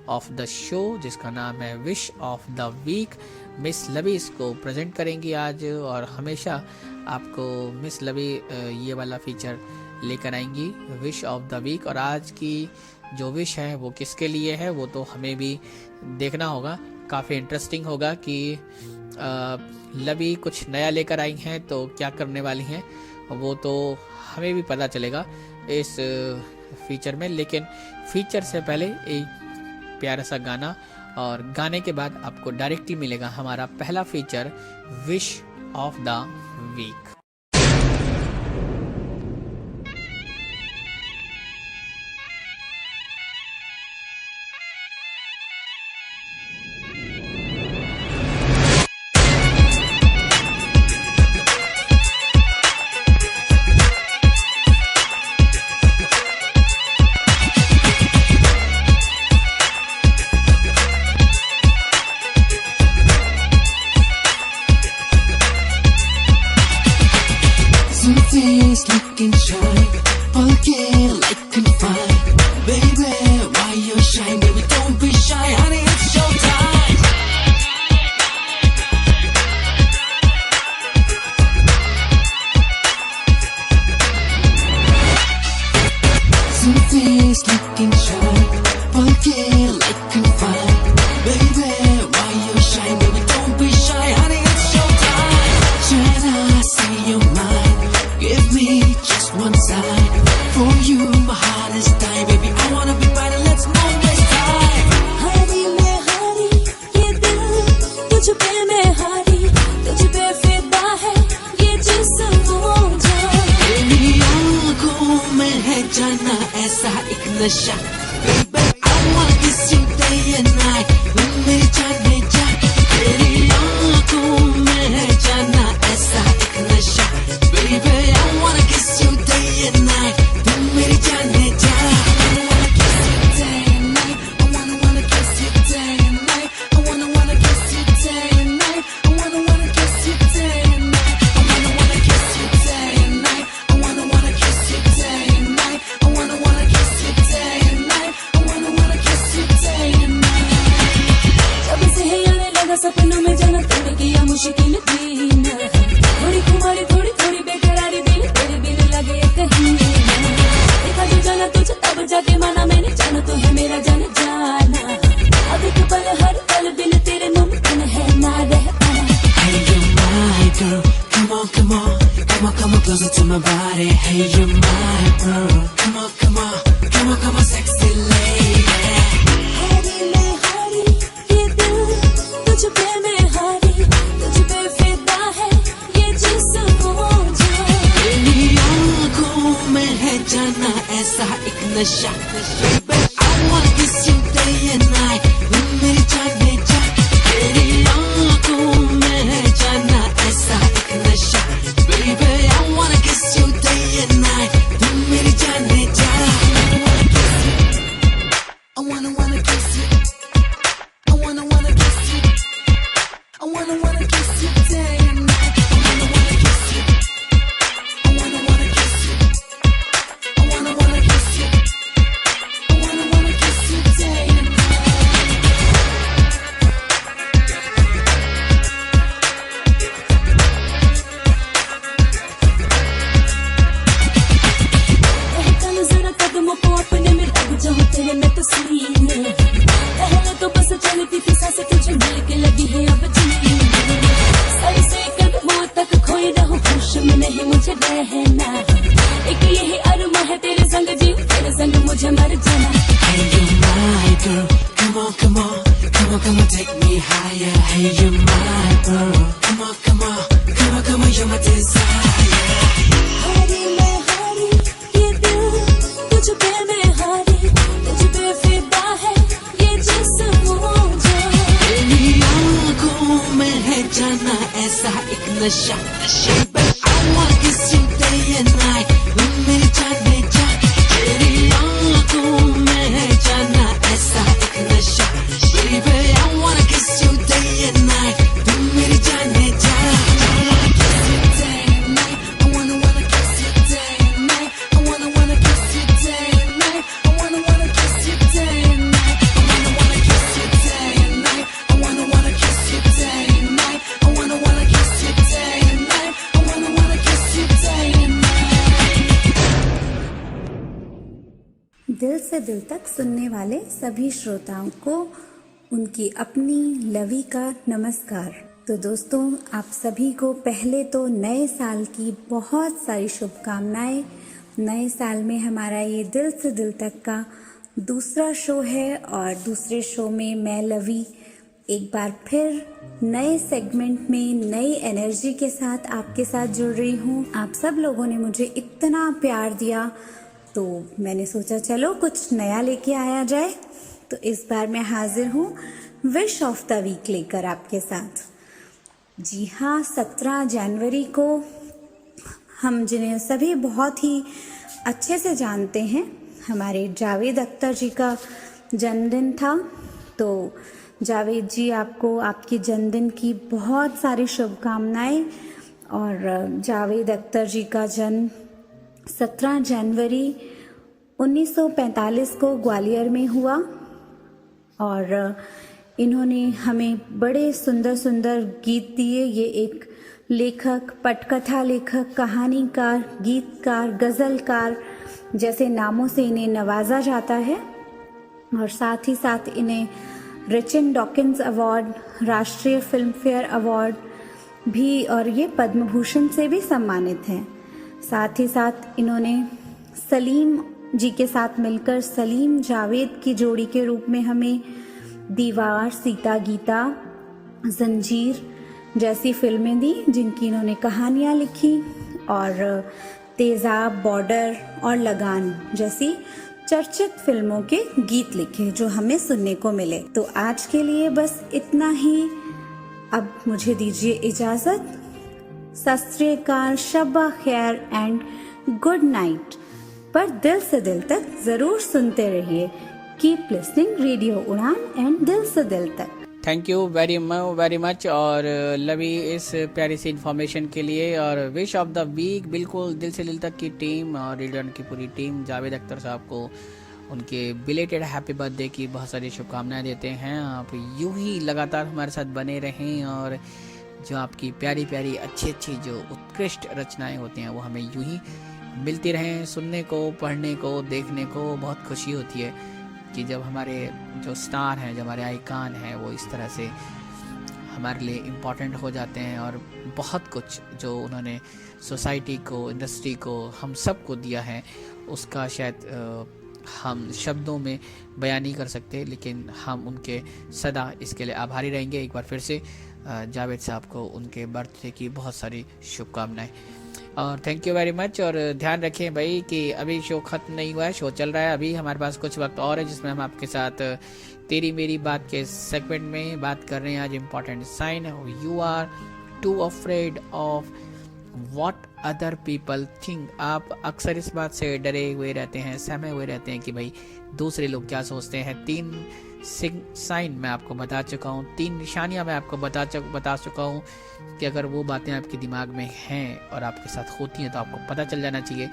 ऑफ द शो, जिसका नाम है wish of the week. Miss Lovi इसको प्रेजेंट करेंगी आज, और हमेशा आपको मिस लवी ये वाला फीचर लेकर आएंगी, विश ऑफ द वीक। और आज की जो विश है वो किसके लिए है वो तो हमें भी देखना होगा। काफ़ी इंटरेस्टिंग होगा कि लवी कुछ नया लेकर आई हैं तो क्या करने वाली हैं वो तो हमें भी पता चलेगा इस फीचर में। लेकिन फीचर से पहले एक प्यारा सा गाना और गाने के बाद आपको डायरेक्टली मिलेगा हमारा पहला feature wish of the week. Face looking shy, bulky like confined. Baby, why you shy? Baby, don't be shy, honey, it's showtime. Some face looking shy, bulky like confined. Baby, why you shy? Baby, don't be shy, honey, it's showtime. Should I say you're mine? Give me just one sign. For you, my heart is dying. Baby, I wanna be right and let's not waste time. हारी मैं हारी ये दिल तुझ पे मैं हारी तुझ पे फिदा है ये जिस्म वो जान तेरी आँखों में है जाना ऐसा एक नशा. Baby, I wanna kiss you day and night. मेरी जाने जा. तेरी आँखों में है जाना ऐसा एक नशा. Baby, I wanna kiss you day and night. तुम मेरी जाने जा. I wanna kiss you day and night. I wanna kiss you day and night. I wanna kiss you day and night. I wanna kiss you day and night. I wanna kiss you day and night. I wanna kiss you day and night. I wanna kiss you day and night. I wanna kiss you day and night. जब से है आने लगा सपनों में जाना तूने किया मुश्किल दिन थोड़ी खुमारी थोड़ी थोड़ी बेकरारी दिल तेरे बिन लगे कहीं देखा जो जाना तुझे तब जाके माना मैंने जाना तो है मेरा जान जाना अब एक पल हर पल बिन तेरे मुमकिन है ना रह पाना. Hey, you're my girl. Come on, come on. Come on, come on closer to my body. Hey, you're my girl. Come on, come on. Come on, come on, sexy lady. हारी मैं हारी ये दिल तुझ पे मैं हारी तुझ पे फिदा है ये जिस्म वो जान तेरी आँखों में है जाना ऐसा एक नशा. Baby, I wanna kiss you day and night. मेरी जाने जा. तेरी आँखों में है जाना ऐसा एक नशा. Baby, I wanna kiss you day and night. तुम मेरी जाने जा. I wanna kiss you. I wanna kiss you. I wanna kiss you day and night. I wanna kiss you. I wanna kiss you. I wanna kiss you. I wanna kiss you day and night. रहता लो जरा कदमों को अपने में लग जाऊं तेरे में तस्वीर में पहले तो बस चलती थी सांसें तुझे मिल के लगी है अब जीने सर से कदमों तक खोई रहूं होश में नहीं मुझे रहना एक यही अरमा है तेरे संग जीव तेरे संग मुझे मर जाना. Hey, you're my girl. Come on, come on. Come on, come on, take me higher. Hey, you're my girl. Come on, come on. Come on, come on, you're my desire. हारी मैं हारी ये दिल तुझ पे मैं हारी तुझ पे फिदा है ये जिस्म वो जान तेरी आँखों में है जाना ऐसा एक नशा. Baby, I wanna kiss you day and night. मेरी जाने जा. तेरी आँखों में है जाना ऐसा एक नशा. Baby, I wanna kiss you day and night. तुम मेरी जाने जा. I wanna kiss you day and night. I wanna kiss you day and night. I wanna kiss you day and night. I wanna kiss you day and night. I wanna kiss you day and night. I wanna kiss you day and night. I wanna kiss you day and night. I wanna kiss you day and night. दिल से दिल तक सुनने वाले सभी श्रोताओं को उनकी अपनी लवी का नमस्कार. तो दोस्तों, आप सभी को पहले तो नए साल की बहुत सारी शुभकामनाएं. नए साल में हमारा ये दिल से दिल तक का दूसरा शो है और दूसरे शो में मैं लवी एक बार फिर नए सेगमेंट में नई एनर्जी के साथ आपके साथ जुड़ रही हूँ। आप सब लोगों ने मुझे इतना प्यार दिया तो मैंने सोचा चलो कुछ नया लेके आया जाए। तो इस बार मैं हाजिर हूँ विश ऑफ द वीक लेकर आपके साथ। जी हाँ, 17 जनवरी को हम जिन्हें सभी बहुत ही अच्छे से जानते हैं, हमारे जावेद अख्तर जी का जन्मदिन था। तो जावेद जी, आपको आपके जन्मदिन की बहुत सारी शुभकामनाएं। और जावेद अख्तर जी का जन्म 17 जनवरी 1945 को ग्वालियर में हुआ और इन्होंने हमें बड़े सुंदर सुंदर गीत दिए। ये एक लेखक, पटकथा लेखक, कहानीकार, गीतकार, गज़लकार जैसे नामों से इन्हें नवाजा जाता है। और साथ ही साथ इन्हें रिचर्ड डॉकिंस अवार्ड, राष्ट्रीय फिल्म फेयर अवार्ड भी और ये पद्म भूषण से भी सम्मानित हैं। साथ ही साथ इन्होंने सलीम जी के साथ मिलकर सलीम जावेद की जोड़ी के रूप में हमें दीवार, सीता गीता, जंजीर जैसी फिल्में दी, जिनकी इन्होंने कहानियाँ लिखी। और तेजाब, बॉर्डर और लगान जैसी चर्चित फिल्मों के गीत लिखे जो हमें सुनने को मिले। तो आज के लिए बस इतना ही। अब मुझे दीजिए इजाजत। सत श्री अकाल, शब्बा खैर एंड गुड नाइट। पर दिल से दिल तक जरूर सुनते रहिए। कीप लिसनिंग रेडियो उड़ान एंड दिल से दिल तक। थैंक यू वेरी मच और लवी इस प्यारी सी इन्फॉर्मेशन के लिए। और विश ऑफ द वीक बिल्कुल दिल से दिल तक की टीम और रेडियो की पूरी टीम जावेद अख्तर साहब को उनके बिलेटेड हैप्पी बर्थडे की बहुत सारी शुभकामनाएं देते हैं। आप यूं ही लगातार हमारे साथ बने रहें और जो आपकी प्यारी प्यारी अच्छी अच्छी जो उत्कृष्ट रचनाएं होती हैं वो हमें यूं ही मिलती रहें। सुनने को, पढ़ने को, देखने को बहुत खुशी होती है कि जब हमारे जो स्टार हैं, जो हमारे आइकान हैं, वो इस तरह से हमारे लिए इम्पोर्टेंट हो जाते हैं। और बहुत कुछ जो उन्होंने सोसाइटी को, इंडस्ट्री को, हम सब को दिया है, उसका शायद हम शब्दों में बयान नहीं कर सकते, लेकिन हम उनके सदा इसके लिए आभारी रहेंगे। एक बार फिर से जावेद साहब को उनके बर्थडे की बहुत सारी शुभकामनाएं और थैंक यू वेरी मच। और ध्यान रखें भाई कि अभी शो खत्म नहीं हुआ है, शो चल रहा है। अभी हमारे पास कुछ वक्त और है जिसमें हम आपके साथ तेरी मेरी बात के सेगमेंट में बात कर रहे हैं। आज important sign, you are too afraid of what other people think. आप अक्सर इस बात से डरे हुए रहते हैं, सहमे हुए रहते हैं कि भाई दूसरे लोग क्या सोचते हैं। 3 साइन मैं आपको बता चुका हूँ, 3 निशानियां मैं आपको बता चुका हूँ कि अगर वो बातें आपके दिमाग में हैं और आपके साथ होती हैं तो आपको पता चल जाना चाहिए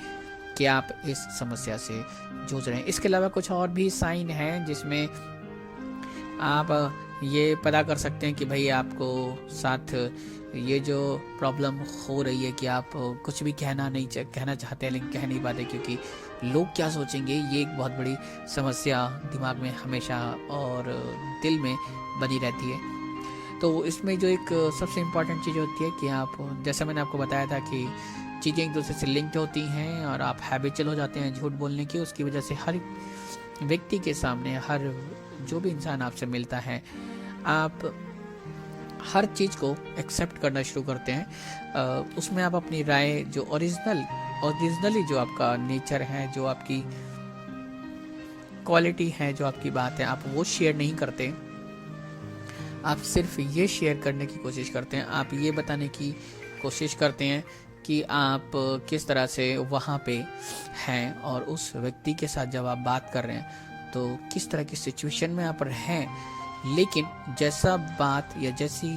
कि आप इस समस्या से जूझ रहे हैं। इसके अलावा कुछ और भी साइन हैं जिसमें आप ये पता कर सकते हैं कि भाई आपको साथ ये जो प्रॉब्लम हो रही है कि आप कुछ भी कहना चाहते हैं लेकिन कह नहीं पाते क्योंकि लोग क्या सोचेंगे, ये एक बहुत बड़ी समस्या दिमाग में हमेशा और दिल में बनी रहती है। तो इसमें जो एक सबसे इम्पॉर्टेंट चीज़ होती है कि आप, जैसा मैंने आपको बताया था कि चीज़ें एक दूसरे से लिंक्ड होती हैं और आप हैबिचुअल हो जाते हैं झूठ बोलने की। उसकी वजह से हर व्यक्ति के सामने, हर जो भी इंसान आपसे मिलता है, आप हर चीज़ को एक्सेप्ट करना शुरू करते हैं। उसमें आप अपनी राय, जो ओरिजिनली जो आपका नेचर है, जो आपकी क्वालिटी है, जो आपकी बात है, आप वो शेयर नहीं करते। आप सिर्फ ये शेयर करने की कोशिश करते हैं, आप ये बताने की कोशिश करते हैं कि आप किस तरह से वहाँ पे हैं और उस व्यक्ति के साथ जब आप बात कर रहे हैं तो किस तरह की सिचुएशन में आप हैं। लेकिन जैसा बात या जैसी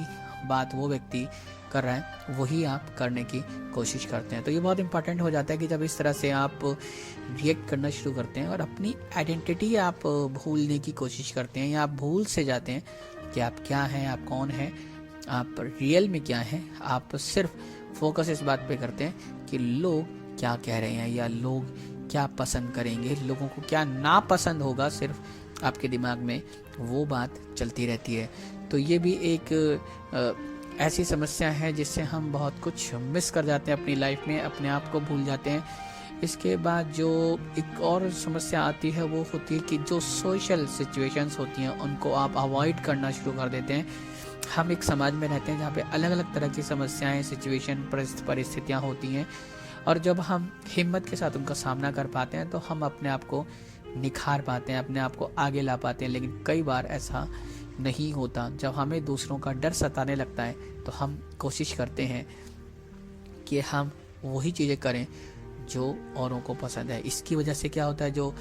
बात वो व्यक्ति कर रहा है वही आप करने की कोशिश करते हैं। तो ये बहुत इंपॉर्टेंट हो जाता है कि जब इस तरह से आप रिएक्ट करना शुरू करते हैं और अपनी आइडेंटिटी आप भूलने की कोशिश करते हैं या आप भूल से जाते हैं कि आप क्या हैं, आप कौन हैं, आप रियल में क्या हैं। आप सिर्फ फोकस इस बात पे करते हैं कि लोग क्या कह रहे हैं या लोग क्या पसंद करेंगे, लोगों को क्या नापसंद होगा, सिर्फ आपके दिमाग में वो बात चलती रहती है। तो ये भी एक ऐसी समस्या है जिससे हम बहुत कुछ मिस कर जाते हैं अपनी लाइफ में, अपने आप को भूल जाते हैं। इसके बाद जो एक और समस्या आती है वो होती है कि जो सोशल सिचुएशंस होती हैं उनको आप अवॉइड करना शुरू कर देते हैं। हम एक समाज में रहते हैं जहाँ पे अलग अलग तरह की समस्याएं, सिचुएशन, परिस्थितियाँ होती हैं, और जब हम हिम्मत के साथ उनका सामना कर पाते हैं तो हम अपने आप को निखार पाते हैं, अपने आप को आगे ला पाते हैं। लेकिन कई बार ऐसा नहीं होता। जब हमें दूसरों का डर सताने लगता है तो हम कोशिश करते हैं कि हम वही चीज़ें करें जो औरों को पसंद है। इसकी वजह से क्या होता है, जो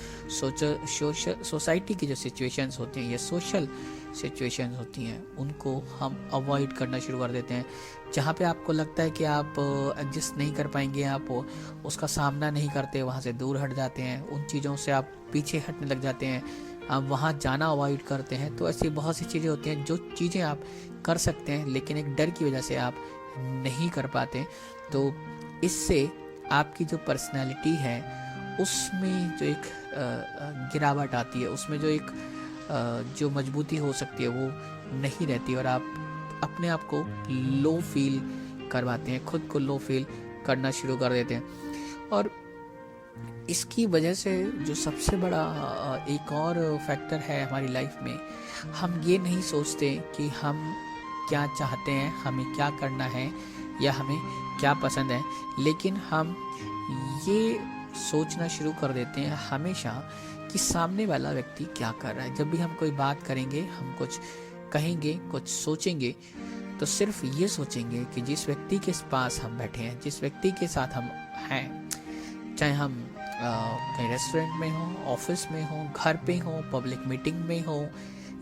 सोसाइटी की जो सिचुएशंस होती हैं, ये सोशल सिचुएशंस होती हैं, उनको हम अवॉइड करना शुरू कर देते हैं। जहाँ पे आपको लगता है कि आप एडजस्ट नहीं कर पाएंगे, आप उसका सामना नहीं करते, वहाँ से दूर हट जाते हैं, उन चीज़ों से आप पीछे हटने लग जाते हैं, आप वहाँ जाना अवॉइड करते हैं। तो ऐसी बहुत सी चीज़ें होती हैं जो चीज़ें आप कर सकते हैं लेकिन एक डर की वजह से आप नहीं कर पाते। तो इससे आपकी जो पर्सनैलिटी है उसमें जो एक गिरावट आती है, उसमें जो एक जो मजबूती हो सकती है वो नहीं रहती, और आप अपने आप को लो फील करवाते हैं, खुद को लो फील करना शुरू कर देते हैं। और इसकी वजह से जो सबसे बड़ा एक और फैक्टर है हमारी लाइफ में, हम ये नहीं सोचते कि हम क्या चाहते हैं, हमें क्या करना है या हमें क्या पसंद है, लेकिन हम ये सोचना शुरू कर देते हैं हमेशा कि सामने वाला व्यक्ति क्या कर रहा है। जब भी हम कोई बात करेंगे, हम कुछ कहेंगे, कुछ सोचेंगे, तो सिर्फ ये सोचेंगे कि जिस व्यक्ति के पास हम बैठे हैं, जिस व्यक्ति के साथ हम हैं, चाहे हम कहीं रेस्टोरेंट में हो, ऑफिस में हो, घर पे हो, पब्लिक मीटिंग में हो,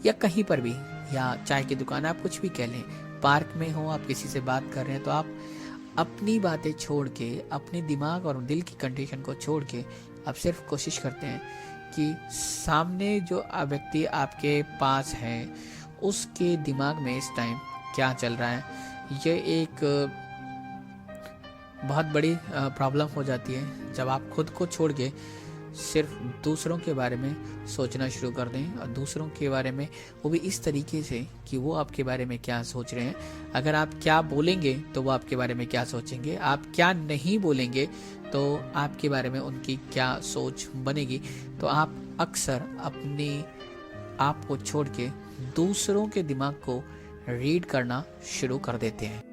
या कहीं पर भी, या चाय की दुकान, आप कुछ भी कह लें, पार्क में हो, आप किसी से बात कर रहे हैं, तो आप अपनी बातें छोड़ के, अपने दिमाग और दिल की कंडीशन को छोड़ के आप सिर्फ कोशिश करते हैं कि सामने जो व्यक्ति आपके पास है उसके दिमाग में इस टाइम क्या चल रहा है। ये एक बहुत बड़ी प्रॉब्लम हो जाती है जब आप खुद को छोड़ के सिर्फ दूसरों के बारे में सोचना शुरू कर दें, और दूसरों के बारे में वो भी इस तरीके से कि वो आपके बारे में क्या सोच रहे हैं। अगर आप क्या बोलेंगे तो वो आपके बारे में क्या सोचेंगे, आप क्या नहीं बोलेंगे तो आपके बारे में उनकी क्या सोच बनेगी। तो आप अक्सर अपने आप को छोड़ के दूसरों के दिमाग को रीड करना शुरू कर देते हैं।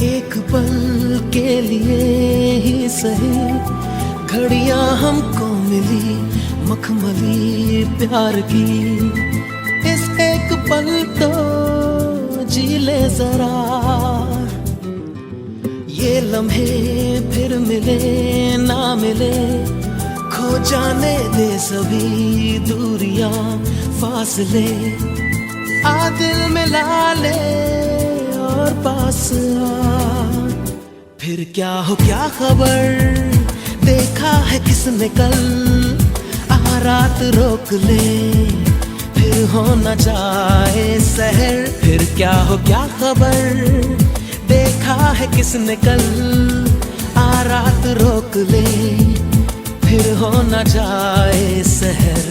एक पल के लिए ही सही घड़ियां हमको मिली मखमली प्यार की, इस एक पल तो जी ले जरा, ये लम्हे फिर मिले ना मिले, खो जाने दे सभी दूरियां फासले, आ दिल मिला ले और पास आ। फिर क्या हो क्या खबर, देखा है किसने कल, आ रात रोक ले फिर हो न जाए सहर। फिर क्या हो क्या खबर, देखा है किसने कल, आ रात रोक ले फिर हो न जाए सहर।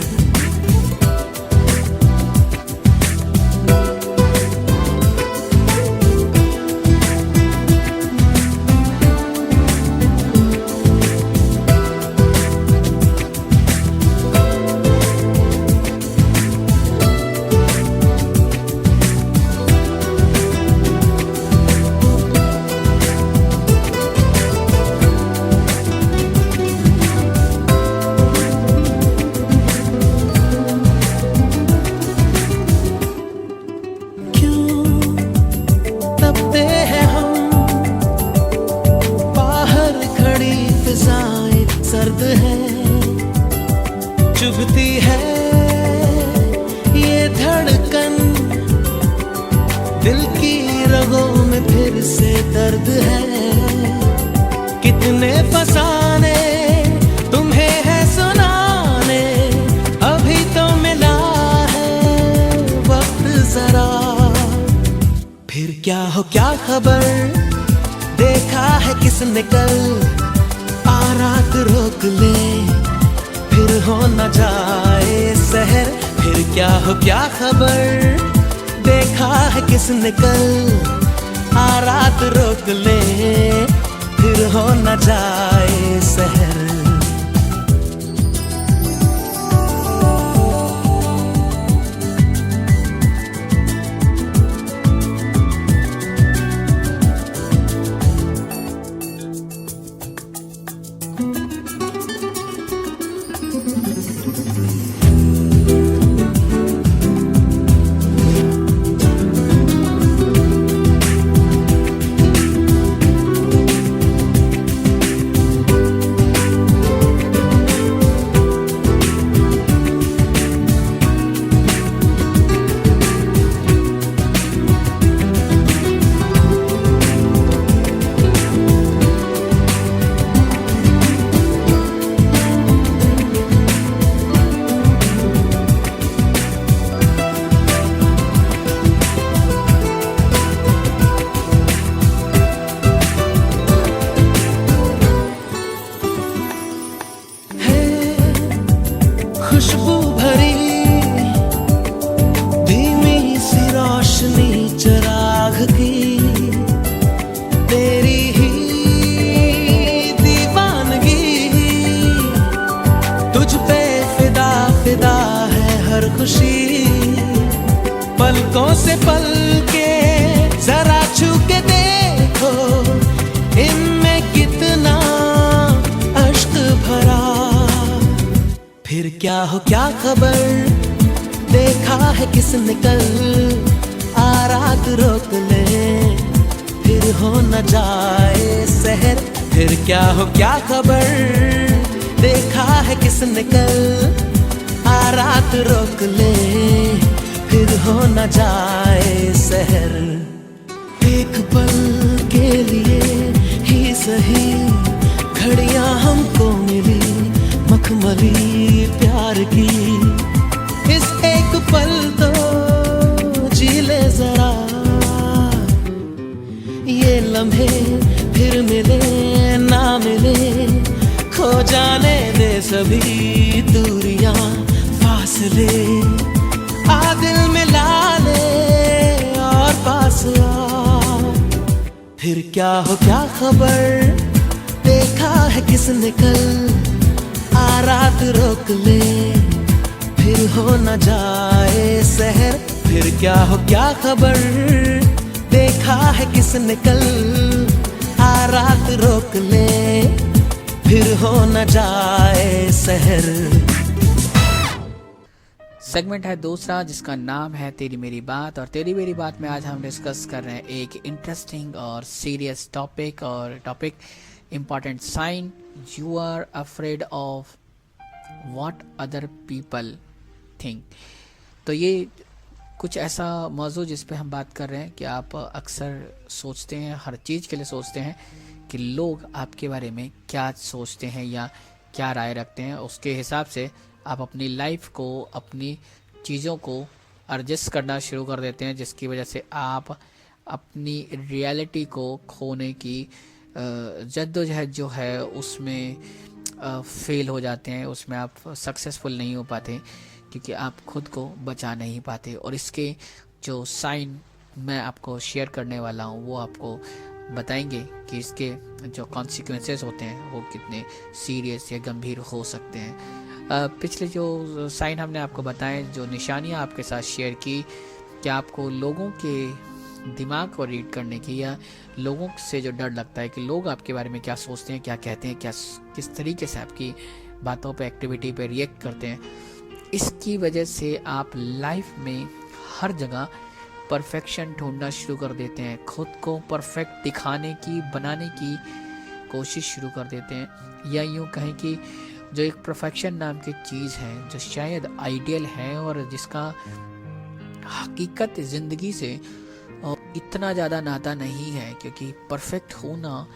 क्या हो क्या खबर, देखा है किसने कल, आ रात रोक ले फिर हो न जाए सहर। फिर क्या हो क्या खबर, देखा है किसने कल, आ रात रोक ले फिर हो न जाए सहर। खुशबू भरी धीमी सी रोशनी चिराग की, तेरी ही दीवानगी, तुझ पे फिदा फिदा है हर खुशी। पलकों से पल के जरा छू के देखो, इनमें कितना अश्क भरा। फिर क्या हो क्या खबर, देखा है किसने कल, आ रात रोक ले फिर हो न जाए सहर। फिर क्या हो क्या खबर, देखा है किसने कल, आ रात रोक ले फिर हो न जाए सहर। एक पल के लिए ही सही घड़ियां हमको मिली, मखमली प्यार की, इस एक पल तो जी ले जरा। ये लम्हे फिर मिले ना मिले, खो जाने दे सभी दूरियां फासले। आ दिल मिला ले और पास आ। फिर क्या हो क्या खबर, देखा है किसने कल, आ रात रोक ले फिर हो न जाए सहर। फिर क्या हो क्या खबर, देखा है किसने कल, आ रात रोक ले फिर हो न जाए सहर। सेगमेंट है दूसरा जिसका नाम है तेरी मेरी बात, और तेरी मेरी बात में आज हम डिस्कस कर रहे हैं एक इंटरेस्टिंग और सीरियस टॉपिक, और topic important sign you are afraid of what other people think. तो ये कुछ ऐसा मौजू जिस पे हम बात कर रहे हैं कि आप अक्सर सोचते हैं, हर चीज़ के लिए सोचते हैं कि लोग आपके बारे में क्या सोचते हैं या क्या राय रखते हैं। उसके हिसाब से आप अपनी लाइफ को, अपनी चीज़ों को एडजस्ट करना शुरू कर देते हैं, जिसकी वजह से आप अपनी रियलिटी को खोने की जद्दोजहद जो है उसमें फेल हो जाते हैं, उसमें आप सक्सेसफुल नहीं हो पाते क्योंकि आप खुद को बचा नहीं पाते। और इसके जो साइन मैं आपको शेयर करने वाला हूँ वो आपको बताएंगे कि इसके जो कॉन्सिक्वेंसेस होते हैं वो कितने सीरियस या गंभीर हो सकते हैं। पिछले जो साइन हमने आपको बताए, जो निशानियाँ आपके साथ शेयर की, कि आपको लोगों के दिमाग को रीड करने की या लोगों से जो डर लगता है कि लोग आपके बारे में क्या सोचते हैं, क्या कहते हैं, क्या किस तरीके से आपकी बातों पे, एक्टिविटी पे रिएक्ट करते हैं, इसकी वजह से आप लाइफ में हर जगह परफेक्शन ढूंढना शुरू कर देते हैं, खुद को परफेक्ट दिखाने की, बनाने की कोशिश शुरू कर देते हैं। या यूँ कहें कि जो एक परफेक्शन नाम की चीज़ है जो शायद आइडियल है और जिसका हकीकत ज़िंदगी से इतना ज़्यादा नाता नहीं है, क्योंकि परफेक्ट होना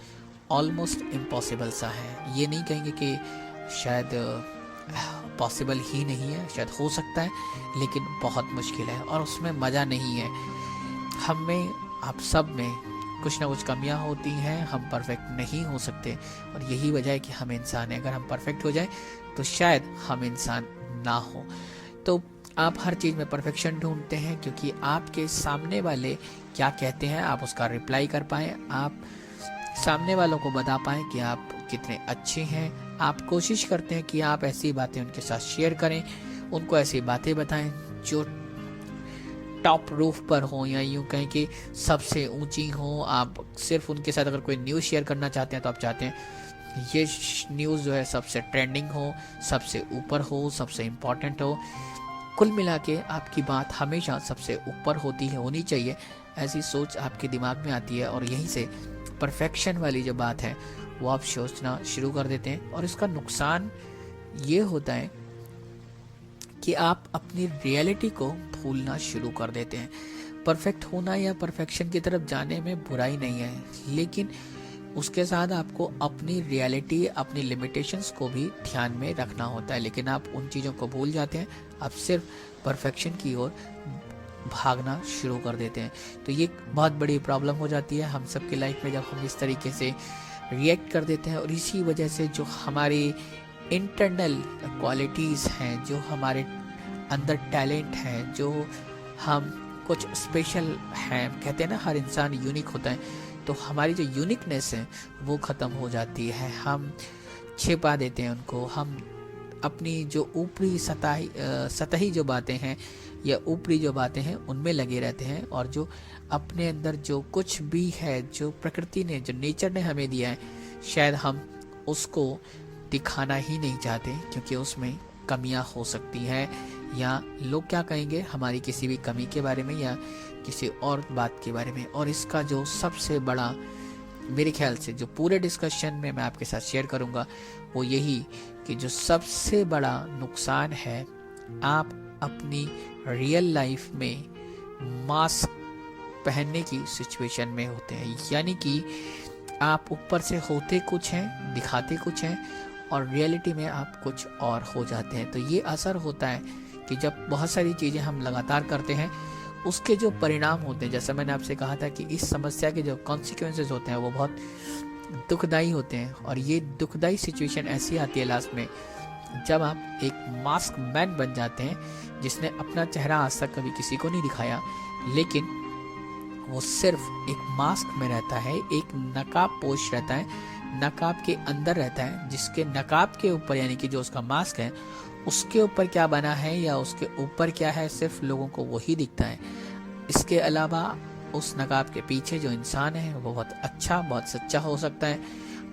ऑलमोस्ट इम्पॉसिबल सा है। ये नहीं कहेंगे कि शायद पॉसिबल ही नहीं है, शायद हो सकता है, लेकिन बहुत मुश्किल है और उसमें मज़ा नहीं है। हमें आप सब में कुछ ना कुछ कमियां होती हैं, हम परफेक्ट नहीं हो सकते और यही वजह है कि हम इंसान हैं। अगर हम परफेक्ट हो जाए तो शायद हम इंसान ना हो। तो आप हर चीज़ में परफेक्शन ढूंढते हैं क्योंकि आपके सामने वाले क्या कहते हैं आप उसका रिप्लाई कर पाएँ, आप सामने वालों को बता पाएँ कि आप कितने अच्छे हैं। आप कोशिश करते हैं कि आप ऐसी बातें उनके साथ शेयर करें, उनको ऐसी बातें बताएं जो टॉप रूफ पर हो या यूं कहें कि सबसे ऊंची हो। आप सिर्फ उनके साथ अगर कोई न्यूज़ शेयर करना चाहते हैं तो आप चाहते हैं ये न्यूज़ जो है सबसे ट्रेंडिंग हो, सबसे ऊपर हो, सबसे इम्पोर्टेंट हो। कुल मिला के आपकी बात हमेशा सबसे ऊपर होनी चाहिए, ऐसी सोच आपके दिमाग में आती है और यहीं से परफेक्शन वाली जो बात है वो आप सोचना शुरू कर देते हैं। और इसका नुकसान ये होता है कि आप अपनी रियलिटी को भूलना शुरू कर देते हैं। परफेक्ट होना या परफेक्शन की तरफ जाने में बुराई नहीं है, लेकिन उसके साथ आपको अपनी रियलिटी, अपनी लिमिटेशंस को भी ध्यान में रखना होता है। लेकिन आप उन चीज़ों को भूल जाते हैं, आप सिर्फ परफेक्शन की ओर भागना शुरू कर देते हैं। तो ये बहुत बड़ी प्रॉब्लम हो जाती है हम सबकी लाइफ में जब हम इस तरीके से रिएक्ट कर देते हैं। और इसी वजह से जो हमारी इंटरनल क्वालिटीज़ हैं, जो हमारे अंदर टैलेंट है, जो हम कुछ स्पेशल हैं, कहते हैं ना हर इंसान यूनिक होता है, तो हमारी जो यूनिकनेस है वो ख़त्म हो जाती है। हम छिपा देते हैं उनको, हम अपनी जो ऊपरी सतही जो बातें हैं या ऊपरी जो बातें हैं उनमें लगे रहते हैं। और जो अपने अंदर जो कुछ भी है, जो प्रकृति ने, जो नेचर ने हमें दिया है, शायद हम उसको दिखाना ही नहीं चाहते क्योंकि उसमें कमियां हो सकती हैं या लोग क्या कहेंगे हमारी किसी भी कमी के बारे में या किसी और बात के बारे में। और इसका जो सबसे बड़ा मेरे ख्याल से जो पूरे डिस्कशन में मैं आपके साथ शेयर करूंगा वो यही कि जो सबसे बड़ा नुकसान है, आप अपनी रियल लाइफ में मास्क पहनने की सिचुएशन में होते हैं। यानी कि आप ऊपर से होते कुछ हैं, दिखाते कुछ हैं और रियलिटी में आप कुछ और हो जाते हैं। तो ये असर होता है कि जब बहुत सारी चीज़ें हम लगातार करते हैं, उसके जो परिणाम होते हैं, जैसा मैंने आपसे कहा था कि इस समस्या के जो कॉन्सिक्वेंसेस होते हैं वो बहुत दुखदाई होते हैं। और ये दुखदाई सिचुएशन ऐसी आती है लास्ट में जब आप एक मास्क मैन बन जाते हैं जिसने अपना चेहरा आज तक कभी किसी को नहीं दिखाया, लेकिन वो सिर्फ एक मास्क में रहता है, एक नकाब पोश रहता है, नकाब के अंदर रहता है, जिसके नकाब के ऊपर यानी कि जो उसका मास्क है उसके ऊपर क्या बना है या उसके ऊपर क्या है सिर्फ लोगों को वही दिखता है। इसके अलावा उस नकाब के पीछे जो इंसान है वो बहुत अच्छा, बहुत सच्चा हो सकता है,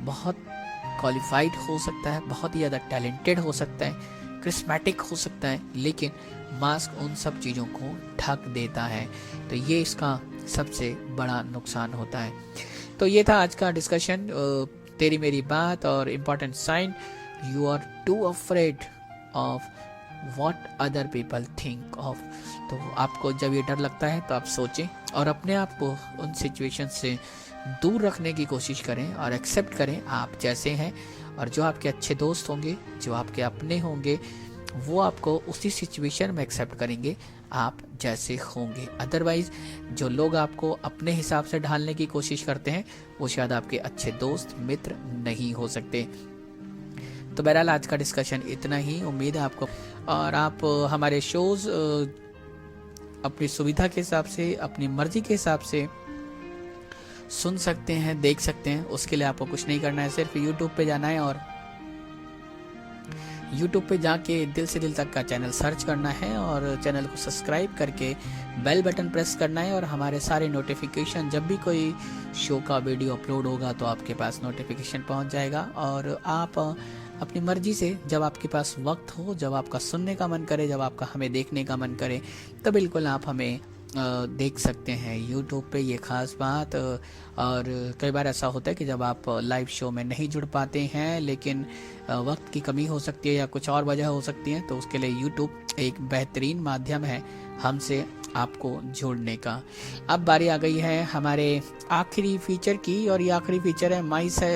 बहुत क्वालिफाइड हो सकता है, बहुत ही ज़्यादा टैलेंटेड हो सकता है, क्रिस्मेटिक हो सकता है, लेकिन मास्क उन सब चीज़ों को ढक देता है। तो ये इसका सबसे बड़ा नुकसान होता है। तो ये था आज का डिस्कशन, तेरी मेरी बात और important sign, you are too afraid of what other people think of. तो आपको जब ये डर लगता है तो आप सोचें और अपने आप को उन सिचुएशन से दूर रखने की कोशिश करें और एक्सेप्ट करें आप जैसे हैं। और जो आपके अच्छे दोस्त होंगे, जो आपके अपने होंगे, वो आपको उसी सिचुएशन में एक्सेप्ट करेंगे आप जैसे होंगे। अदरवाइज जो लोग आपको अपने हिसाब से ढालने की कोशिश करते हैं वो शायद आपके अच्छे दोस्त मित्र नहीं हो सकते। तो बहरहाल आज का डिस्कशन इतना ही, उम्मीद है आपको, और आप हमारे शोज अपनी सुविधा के हिसाब से, अपनी मर्जी के हिसाब से सुन सकते हैं, देख सकते हैं। उसके लिए आपको कुछ नहीं करना है, सिर्फ यूट्यूब पे जाना है और यूट्यूब पे जाके दिल से दिल तक का चैनल सर्च करना है और चैनल को सब्सक्राइब करके बेल बटन प्रेस करना है। और हमारे सारे नोटिफिकेशन, जब भी कोई शो का वीडियो अपलोड होगा तो आपके पास नोटिफिकेशन पहुंच जाएगा। और आप अपनी मर्जी से जब आपके पास वक्त हो, जब आपका सुनने का मन करे, जब आपका हमें देखने का मन करे, तो बिल्कुल आप हमें देख सकते हैं यूट्यूब पे, ये ख़ास बात। और कई बार ऐसा होता है कि जब आप लाइव शो में नहीं जुड़ पाते हैं, लेकिन वक्त की कमी हो सकती है या कुछ और वजह हो सकती है, तो उसके लिए यूट्यूब एक बेहतरीन माध्यम है हमसे आपको जोड़ने का। अब बारी आ गई है हमारे आखिरी फीचर की, और ये आखिरी फीचर है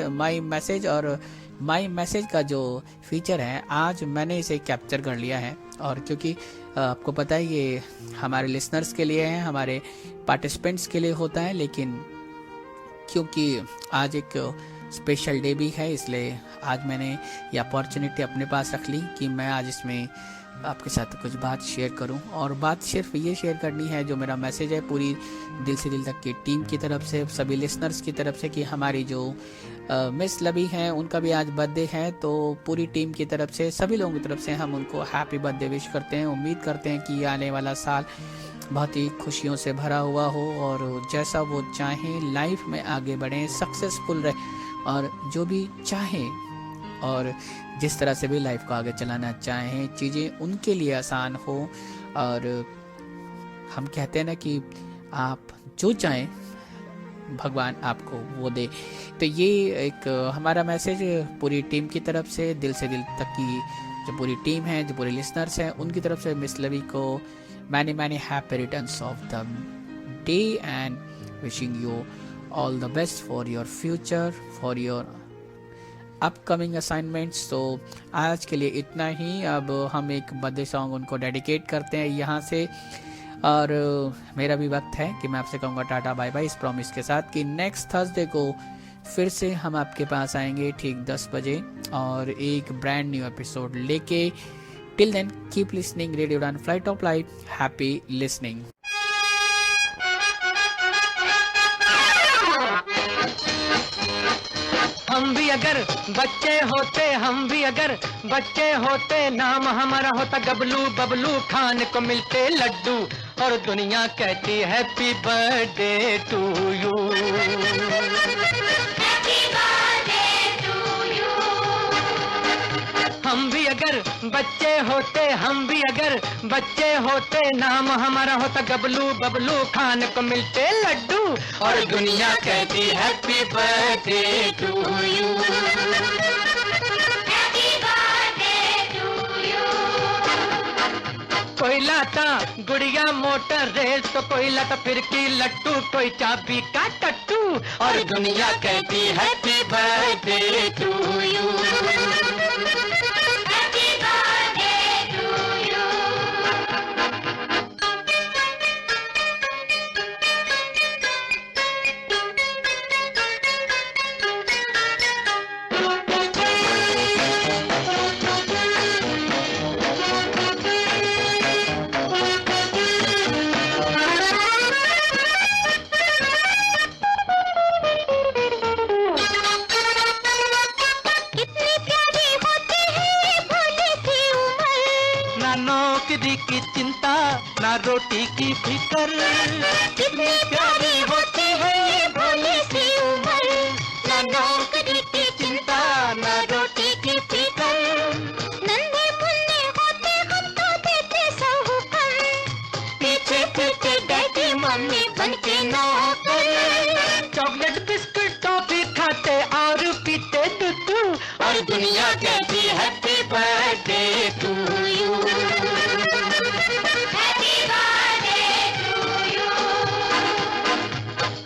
माई मैसेज। और माई मैसेज का जो फीचर है आज मैंने इसे कैप्चर कर लिया है, और क्योंकि आपको पता है ये हमारे लिसनर्स के लिए है, हमारे पार्टिसिपेंट्स के लिए होता है, लेकिन क्योंकि आज एक स्पेशल डे भी है इसलिए आज मैंने ये अपॉर्चुनिटी अपने पास रख ली कि मैं आज इसमें आपके साथ कुछ बात शेयर करूं। और बात सिर्फ ये शेयर करनी है, जो मेरा मैसेज है पूरी दिल से दिल तक की टीम की तरफ से, सभी लिसनर्स की तरफ से, कि हमारी जो मिस लवी हैं उनका भी आज बर्थडे है, तो पूरी टीम की तरफ से, सभी लोगों की तरफ से हम उनको हैप्पी बर्थडे विश करते हैं। उम्मीद करते हैं कि आने वाला साल बहुत ही खुशियों से भरा हुआ हो और जैसा वो चाहें लाइफ में आगे बढ़ें, सक्सेसफुल रहे और जो भी चाहें और जिस तरह से भी लाइफ को आगे चलाना चाहें चीज़ें उनके लिए आसान हो। और हम कहते हैं ना कि आप जो चाहें भगवान आपको वो दे। तो ये एक हमारा मैसेज पूरी टीम की तरफ से, दिल तक की जो पूरी टीम है, जो पूरे लिसनर्स हैं, उनकी तरफ से मिस लवी को many happy returns of the day and wishing you all the best for your future, for your upcoming assignments. तो आज के लिए इतना ही। अब हम एक बर्थडे सॉन्ग उनको डेडिकेट करते हैं यहाँ से, और मेरा भी वक्त है कि मैं आपसे कहूँगा टाटा बाय बाय, इस प्रॉमिस के साथ कि नेक्स्ट थर्सडे को फिर से हम आपके पास आएंगे ठीक 10 बजे और एक ब्रांड न्यू एपिसोड लेके। Till then keep listening radio Udaan flight of life. Happy listening. हम भी अगर बच्चे होते, हम भी अगर बच्चे होते, नाम हमारा होता गबलू बबलू, खाने को मिलते लड्डू और दुनिया कहती हैप्पी बर्थडे टू यू। हम भी अगर बच्चे होते, हम भी अगर बच्चे होते, नाम हमारा होता गबलू बबलू, खाने को मिलते लड्डू और दुनिया कहती हैप्पी बर्थडे टू यू। कोई लाता गुड़िया मोटर रेल तो कोई लाता फिरकी लट्टू, कोई चाबी का टट्टू और दुनिया कहती हैप्पी बर्थडे टू यू। की चिंता ना रोटी की फिकर, कितनी प्यारी होती है ये भोली सी उम्र, ना नौकरी की चिंता ना रोटी की फिकर। नन्हे मुन्ने होते हम तो देते साहूकर, पीछे पीछे डैडी मम्मी बनके नौकर। चॉकलेट बिस्कुट टॉफी खाते और पीते दूध और दुनिया कहती हैप्पी बर्थडे टू यू।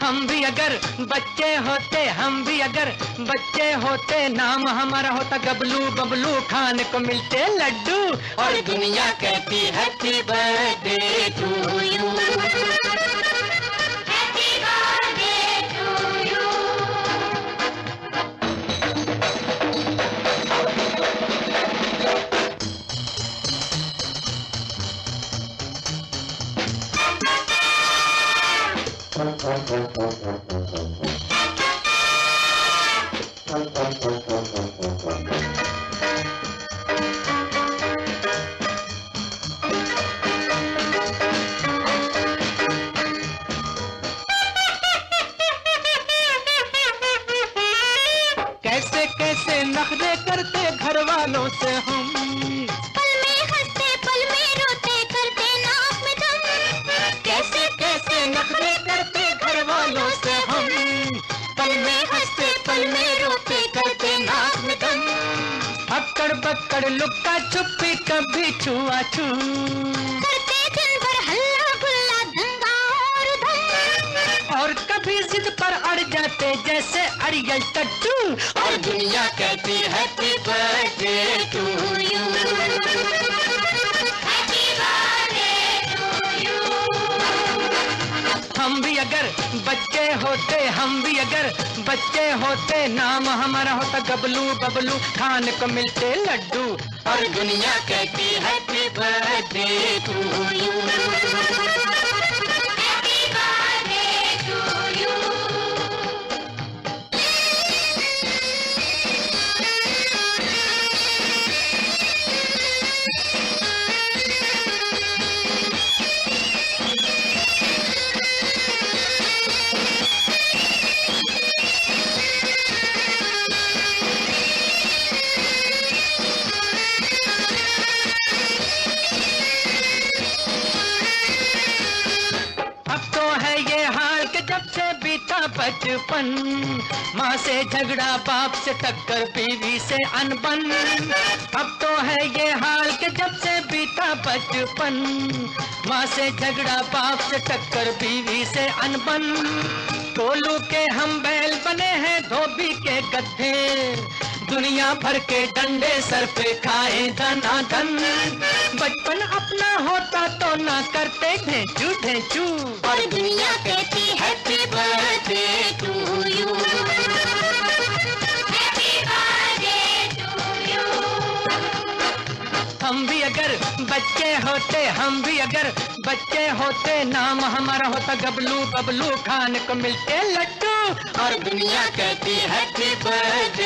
हम भी अगर बच्चे होते, हम भी अगर बच्चे होते, नाम हमारा होता गबलू बबलू, खाने को मिलते लड्डू और दुनिया कहती हैप्पी बर्थडे टू यू। कैसे कैसे नखरे करते घर वालों से हम, पल में हंसते पल में रोते करते नाक में दम। कैसे कैसे नखरे करते घर वालों से हम, पल में हंसते पल में रोते करते नाक में दम। अक्कड़ बक्कड़ लुक्का छुपी कभी छुआ छू, करते दिन भर हल्ला गुल्ला दंगा और धम। और कभी जिद पर अड़ जाते जैसे अड़ियल टट्टू और दुनिया कहती happy birthday to you. Happy birthday हम भी अगर बच्चे होते, हम भी अगर बच्चे होते, नाम हमारा होता गबलू बबलू, खाने को मिलते लड्डू, और दुनिया कहती happy birthday to you, happy birthday to you. बचपन, माँ से झगड़ा, बाप से टक्कर, बीवी से अनबन, अब तो है ये हाल कि जब से बीता बचपन, माँ से झगड़ा, बाप से टक्कर, बीवी से अनबन, टोलू के हम बैल बने हैं, धोबी के गधे, दुनिया भर के डंडे सर पे खाए धनाधन, बचपन अपना होता तो ना करते ढेंचू ढेंचू, और दुनिया कहती happy birthday to you, happy birthday to you. हम भी अगर बच्चे होते, हम भी अगर बच्चे होते, नाम हमारा होता गबलू बबलू, खाने को मिलते लड्डू, और दुनिया कहती हैप्पी बर्थडे